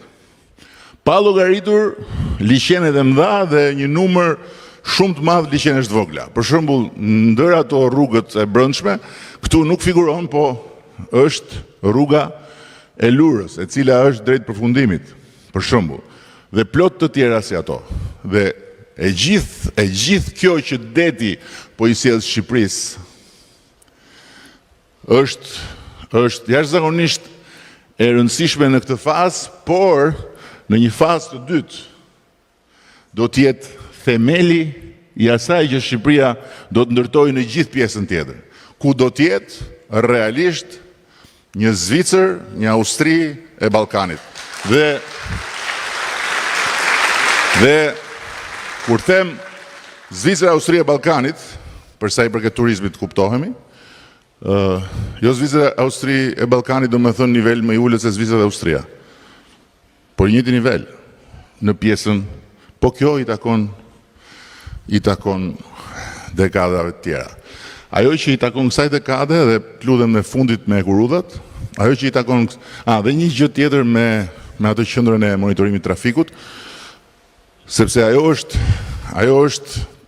Pa llogaritur liçenet e mëdha dhe një numër shumë të madh liçenesh të vogla. Për shembull, ndër ato rrugët e brendshme, këtu nuk figuron, po është rruga e Lurës, e cila është drejt përfundimit, për shembull, dhe plot të tjera si ato. Dhe e gjithë kjo që deti po i sjell Shqipërisë është jashtëzakonisht e rëndësishme në këtë fazë, por në një fazë të dytë do të jetë themeli i asaj që Shqipëria do të ndërtojë në gjithë pjesën tjetër, ku do të jetë realisht një Zvicër, një Austri e Ballkanit. Dhe kur them Zvicër, Austri e Ballkanit, për sa i përket turizmit kuptohemi, jo Zvicër, Austri e Ballkanit do të thonë nivel më i ulët se Zvicra dhe Austria. Por njëjti nivel në pjesën, po kjo i takon dekadave të tjera. Ajo që i takon kësaj dekade, dhe ludhem në fundit me kurudhat, ajo që i takon, dhe një gjë tjetër me atë qendrën e monitorimit trafikut, sepse ajo është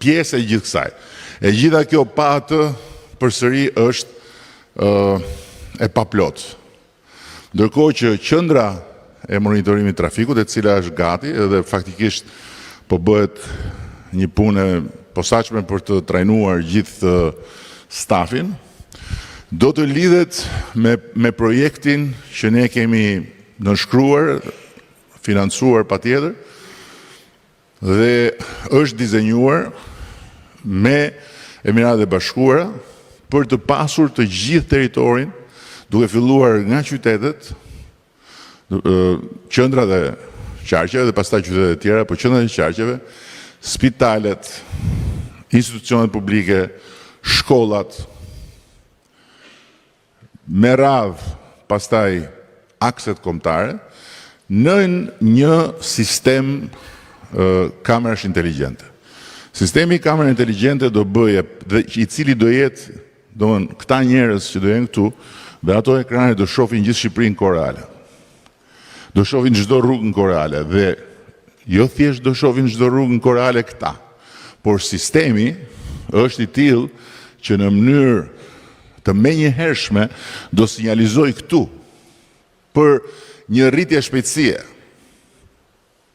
pjesë e gjithë kësaj. E gjitha kjo pa atë përsëri është e paplot. Ndërkohë që qendra e monitorimit trafikut, e cila është gati edhe faktikisht po bëhet një punë posaçme për të trajnuar gjithë stafin, do të lidhet me projektin që ne kemi nënshkruar, financuar patjetër, dhe është dizenjuar me Emiratet e Bashkuara për të pasur të gjithë territorin, duke filluar nga qytetet, qendrat e qarqeve dhe pastaj qytetet e tjera, por qendrat e qarqeve, spitalet, institucionet publike, shkollat, me radhë pastaj akset kombëtare, në një sistem kamerash inteligjente. Sistemi kamera inteligjente do bëje, dhe i cili do jetë, këta njerëz që do jenë këtu, dhe ato ekrane do shohin gjithë Shqipërinë kohë reale. Do shohin çdo rrugë në kohë reale dhe jo thjesht do shohin çdo rrugë në kohë reale këta, por sistemi është i tillë që në mënyrë të menjëhershme do sinjalizoj këtu për një rritje shpejtësie.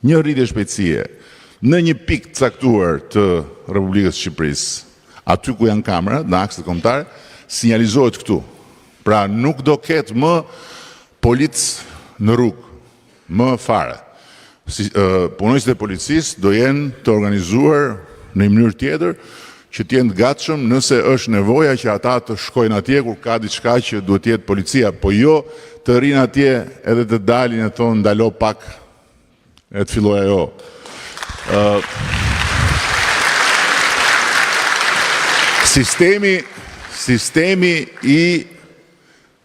Një rritje shpejtësie në një pikë caktuar të Republikës së Shqipërisë, aty ku janë kamerat, në akset kombëtare, sinjalizohet këtu. Pra nuk do ketë më policë në rrugë, më fare. Punojësit e policisë do jenë të organizuar në një mënyrë tjetër që të jenë të gatshëm nëse është nevoja që ata të shkojnë atje kur ka diçka që duhet të jetë policia, po jo të rinë atje edhe të dalin e thonë ndalo pak e të filloj ajo. Sistemi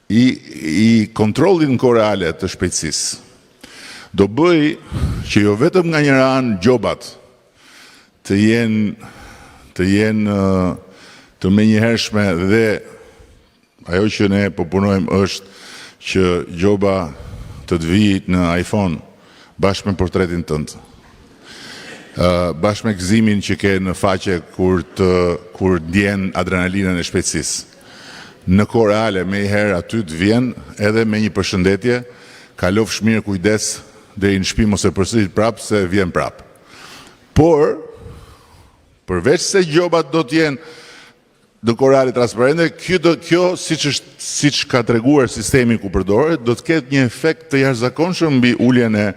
i kontrollit në kohë reale të shpejtësisë do bëj që jo vetëm nga njëra anë gjobat të jenë të menjëhershme dhe ajo që ne po punojmë është që gjoba të vijë në iPhone bashkë me portretin tënd. Bashkë me gëzimin që ke në faqe kur ndjen adrenalinën e shpejtësisë. Në kohë reale me herë aty të vjen edhe me një përshëndetje, kalofsh mirë kujdes deri në shtëpi mos e përsërit prapë se vjen prapë. Por përveç se gjobat do të jenë në kohë reale transparente, kjo siç ka treguar sistemi ku përdoret, do të ketë një efekt të jashtëzakonshëm mbi uljen e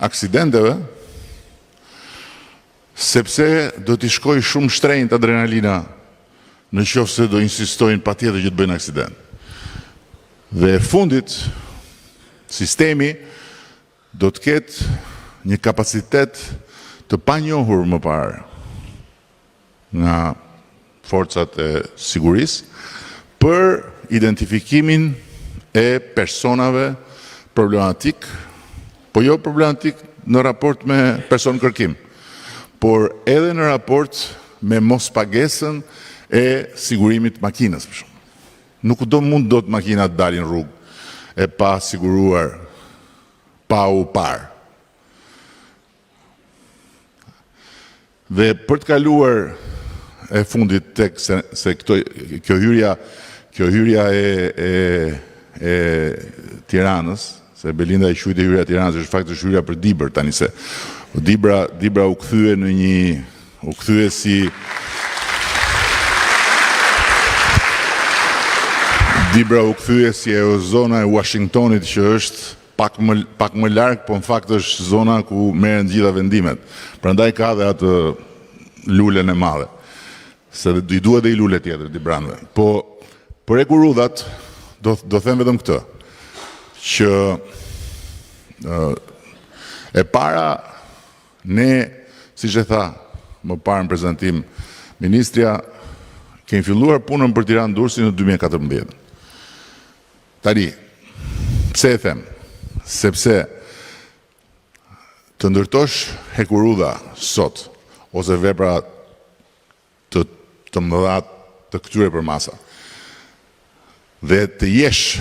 aksidenteve, sepse do t'i shkojë shumë shtrenjtë adrenalina në qoftë se do insistojnë patjetër që të bëjnë aksident. Dhe e fundit, sistemi do të ketë një kapacitet të panjohur më parë nga forcat e sigurisë për identifikimin e personave problematik, po jo problematik në raport me person kërkim, por edhe në raport me mos pagesën e sigurimit makinës. Nuk do mund do të makinat dalin rrugë e pa siguruar, pa u parë. Dhe për të kaluar e fundit tek se kjo hyrja e Tiranës, se Belinda e quajti hyrja e Tiranës, është faktikisht hyrja për Dibër tani se Dibra u kthye si Dibra u kthye si ajo zona e Washingtonit që është pak më larg, po në fakt është zona ku merren gjitha vendimet. Prandaj ka dhe atë lulen e madhe. Se i duhet dhe i lule tjetër Dibranëve. Po për Ekurudhat do them vetëm këtë, që e para ne, siç e tha më parë në prezantim ministrja, kemi filluar punën për Tiranë-Durrësi në 2014. Tani, pse e them? Sepse të ndërtosh Ekurudha sot ose vepra të mëdha të këtyre për masa dhe të jesh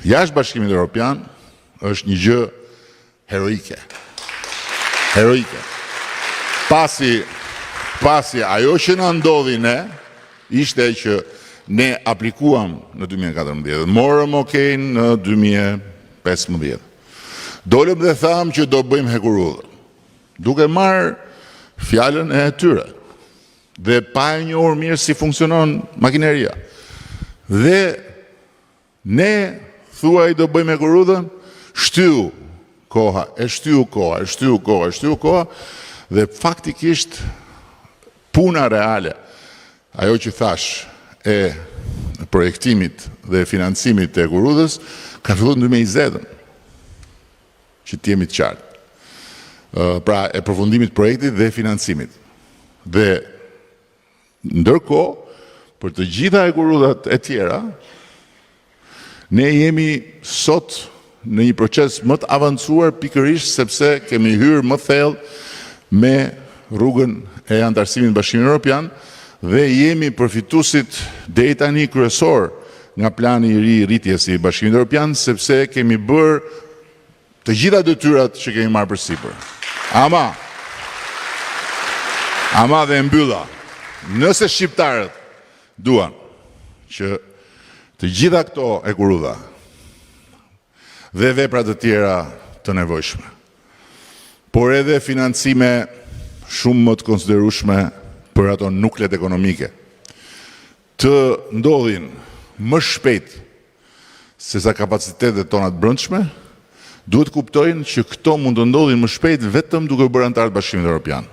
jashtë Bashkimit Evropian është një gjë heroike. Heroike. Pasi ajo që na ndodhi ne ishte që ne aplikuam në 2014, morëm okejn në 2015. Dolëm dhe thamë që do bëjmë Ekurudhën, duke marrë fjalën e tyre dhe pa e njohur mirë si funksionon makineria. Dhe ne thuaj do bëjmë Ekurudhën, shtyu koha dhe faktikisht puna reale ajo që thash e projektimit dhe financimit të Ekurudhës ka filluar në 2020, që t'jemi të qartë. Pra e përfundimit projektit dhe financimit. Dhe ndërkohë, për të gjitha Ekurudhat e tjera, ne jemi sot në një proces më të avancuar pikërisht sepse kemi hyrë më thellë me rrugën e antarësimit në Bashkimin Evropian dhe jemi përfituesit deri tani kryesor nga plani i ri i rritjes i Bashkimit Evropian sepse kemi bërë të gjitha detyrat që kemi marrë përsipër. Ama dhe mbylla, nëse shqiptarët duan që të gjitha këto Ekurudha dhe veprat të tjera të nevojshme, por edhe financime shumë më të konsiderueshme për ato nuklet ekonomike, të ndodhin më shpejt se sa kapacitetet tona të brendshme, duhet kuptojnë që këto mund të ndodhin më shpejt vetëm duke bërë antar të Bashkimit Evropian,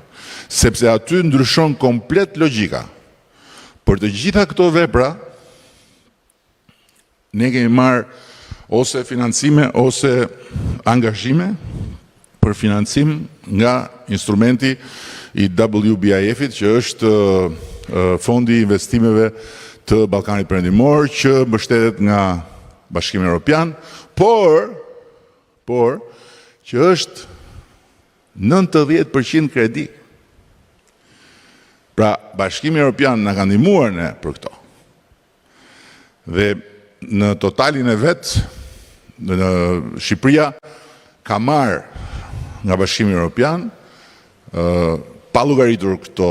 sepse aty ndryshon komplet logjika. Për të gjitha këto vepra, ne kemi marrë ose financime ose angazhime për financim nga instrumenti i WBIF-it, që është fondi i investimeve të Ballkanit Perëndimor, që mbështetet nga Bashkimi Evropian, por që është 90% kredi. Pra, Bashkimi Evropian na ka ndihmuar ne për këto. Dhe në totalin e vet, në Shqipëria ka marrë nga Bashkimi Evropian, pa llogaritur këto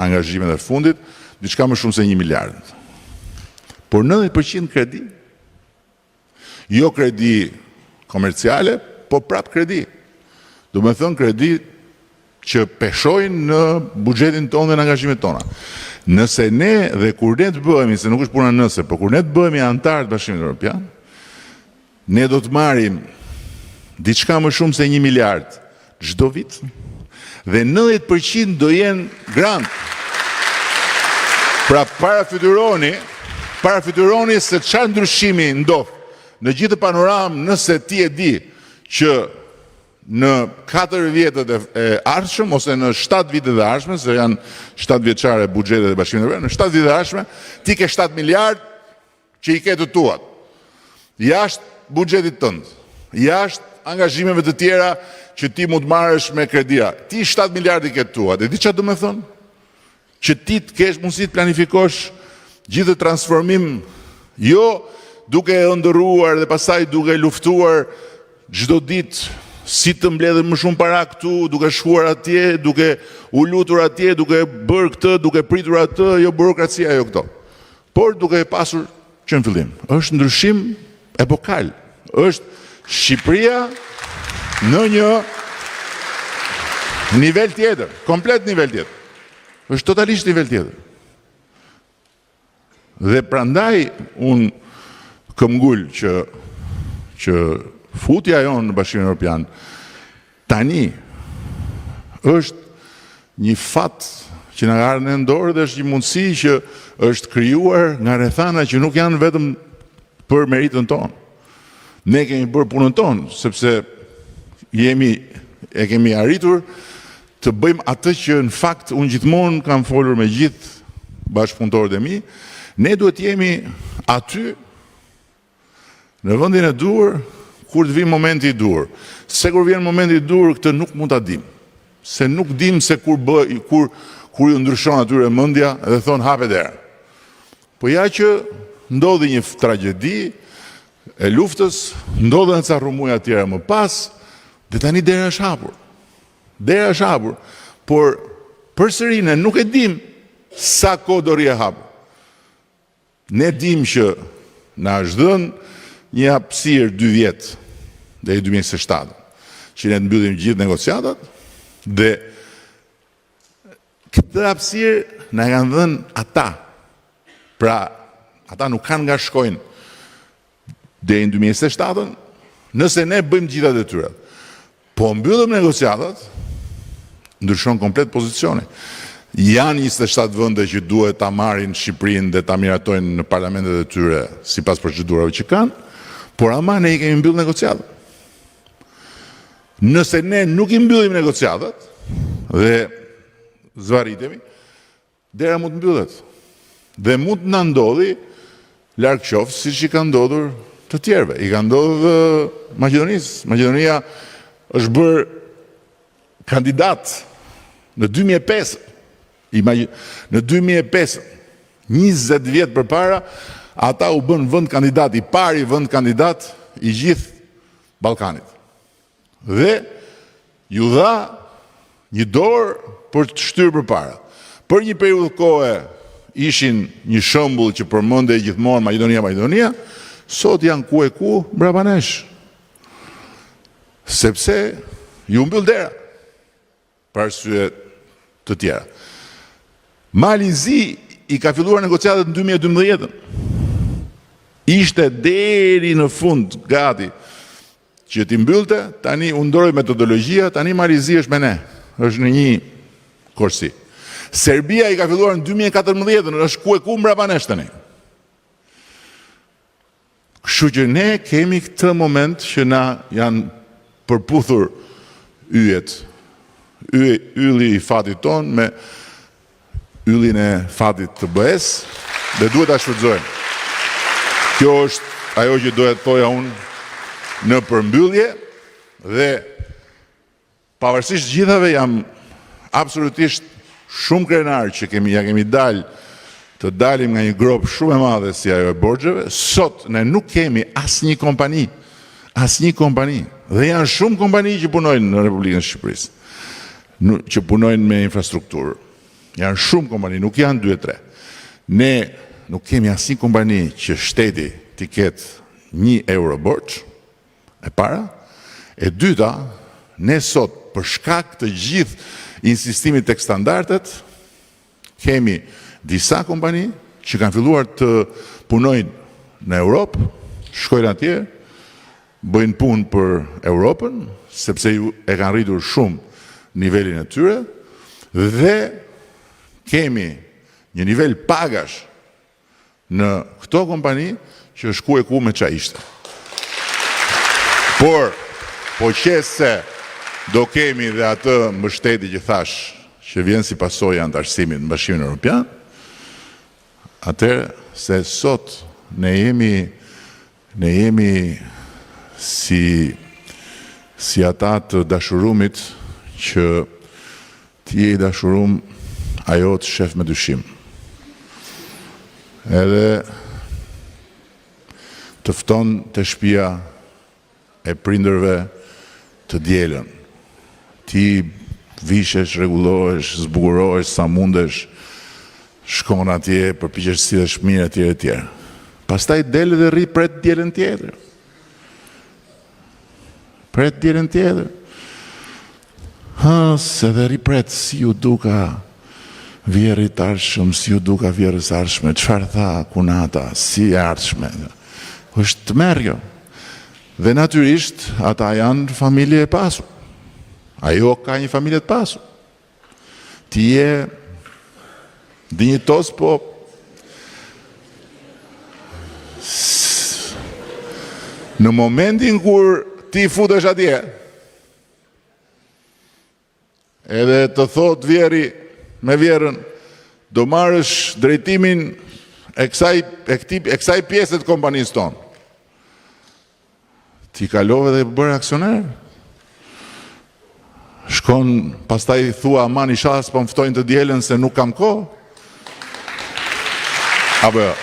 angazhimet e fundit, diçka më shumë se 1 miliard. Por 90% kredi. Jo kredi komerciale, po prap kredi. Do me thënë kredi që peshojnë në buxhetin tonë dhe në angazhimet tona. Nëse ne dhe kur ne të bëhemi, se nuk është puna nëse, por kur ne të bëhemi antar të Bashkimit Evropian, ne do të marrim diçka më shumë se 1 miliard çdo vit, dhe 90% do jenë grant. Pra parafytyroni se çfarë ndryshimi ndodh në gjithë panoramë nëse ti e di që në 4 vjetët e ardhshëm, ose në 7 vitet e ardhshme, se janë 7 vjeçare buxhetet e Bashkimit Evropian, në 7 vitet e ardhshme, ti ke 7 miliard që i ke të tuat. Jashtë buxhetit tënd, jashtë angazhimeve të tjera që ti mund të marrësh me kredira. Ti 7 miliard i ke të tuat. E di çfarë do të thonë? Që ti të kesh mundësi të planifikosh gjithë transformim, jo duke e ndërruar dhe pastaj duke luftuar çdo ditë si të mbledhën më shumë para këtu, duke shkuar atje, duke u lutur atje, duke bërë këtë, duke pritur atë, jo burokracia, jo këto. Por duke pasur që në fillim. Është ndryshim epokal. Është Shqipëria në një nivel tjetër, komplet nivel tjetër. Është totalisht nivel tjetër. Dhe prandaj unë këmgull që futja jonë në Bashkimin Evropian tani është një fat që na ka ardhur në dorë dhe është një mundësi që është krijuar nga rrethana që nuk janë vetëm për meritën tonë. Ne kemi bërë punën tonë, sepse kemi arritur të bëjmë atë që në fakt unë gjithmonë kam folur me gjithë bashkëpunëtorët e mi, ne duhet jemi aty në vendin e duhur kur të vijë momenti i duhur. Se kur vjen momenti i duhur, këtë nuk mund ta dim. Se nuk dim se kur ju ndryshon atyre mendja dhe thon hape dera. Po ja që ndodhi një tragjedi e luftës, ndodhen ca rrumuja tjera më pas, dhe tani dera është hapur. Dera është hapur, por përsëri ne nuk e dim sa kohë do rri e hapur. Ne dim që na është dhënë një hapësirë 2 vjet deri 2027, që ne të mbyllim gjithë negociatat, dhe këtë hapësirë na kanë dhënë ata. Pra, ata nuk kanë nga shkojnë deri në 2027, nëse ne bëjmë gjitha detyrat. Po mbyllim negociatat, ndryshon komplet pozicioni. Janë 27 vende që duhet ta marrin Shqipërinë dhe ta miratojnë në parlamentet e tyre sipas procedurave që kanë, por ama ne i kemi mbyll negociatën. Nëse ne nuk i mbyllim negociatat dhe zvarritemi, dera mund të mbyllet. Dhe mund të na ndodhi larg qoftë siç i ka ndodhur të tjerëve. I ka ndodhur Maqedonisë. Maqedonia është bërë kandidat në 2005. Në 2005, 20 vjet përpara, ata u bën vend kandidat, i pari vend kandidat i gjithë Ballkanit. Dhe ju dha një dorë për të shtyrë përpara. Për një periudhë kohe ishin një shembull që përmendej gjithmonë Maqedonia, sot janë ku e ku mbrapa nesh. Sepse ju mbyll dera për arsye të tjera. Malizi i ka filluar negociatat në 2012. Ishte deri në fund gati që t'i mbyllte, tani u ndroi metodologjia, tani Malizi është me ne, është në një korsi. Serbia i ka filluar në 2014, është ku e ku mbrapa nesh tani. Kështu që ne kemi këtë moment që na janë përputhur yjet. Ylli i fatit ton me yllin e fatit të BE-s dhe duhet ta shfrytëzojmë. Kjo është ajo që doja të thoja unë në përmbyllje dhe pavarësisht gjithave jam absolutisht shumë krenar që ja kemi të dalim nga një grop shumë e madhe si ajo e borxheve. Sot ne nuk kemi asnjë kompani, dhe janë shumë kompani që punojnë në Republikën e Shqipërisë, që punojnë me infrastrukturë. Janë shumë kompani, nuk janë 2-3. Ne nuk kemi asnjë kompani që shteti t'i ketë 1 euro borxh, e para. E dyta, ne sot për shkak të gjithë insistimit tek standardet, kemi disa kompani që kanë filluar të punojnë në Europë, shkojnë atje, bëjnë punë për Europën, sepse e kanë rritur shumë nivelin e tyre, dhe kemi një nivel pagash në këto kompani që është ku e ku me qa ishte. Por, po qesë se do kemi dhe atë mbështetje që thash që vjen si pasojë antarësimit në Bashkimin Evropian, atëherë se sot ne jemi si ata të dashurumit që ti je i dashurum ajo të shef me dyshim. Edhe të fton të shtëpia e prindërve të dielën. Ti vishesh, rregullohesh, zbukurohesh sa mundesh, shkon atje, përpiqesh si dhe shmirë etj. Pastaj del dhe rri pret dielën tjetër. Se dhe rri pret si ju duka vjerit arshëm, si ju duka vjerës arshme, çfarë tha kunata, si e arshme. është të merjo. Dhe natyrisht, ata janë familje e pasur. Ajo ka një familje të pasur. Ti je dinjitos, po në momentin kur ti futesh atje, edhe të thot vjeri me vjerën, do marrësh drejtimin e kësaj pjesët kompanisë tonë. Ti kalove dhe bërë aksioner. Shkon, pastaj thua, aman i shas, po më ftojnë të dielën se nuk kam kohë. Apo jo.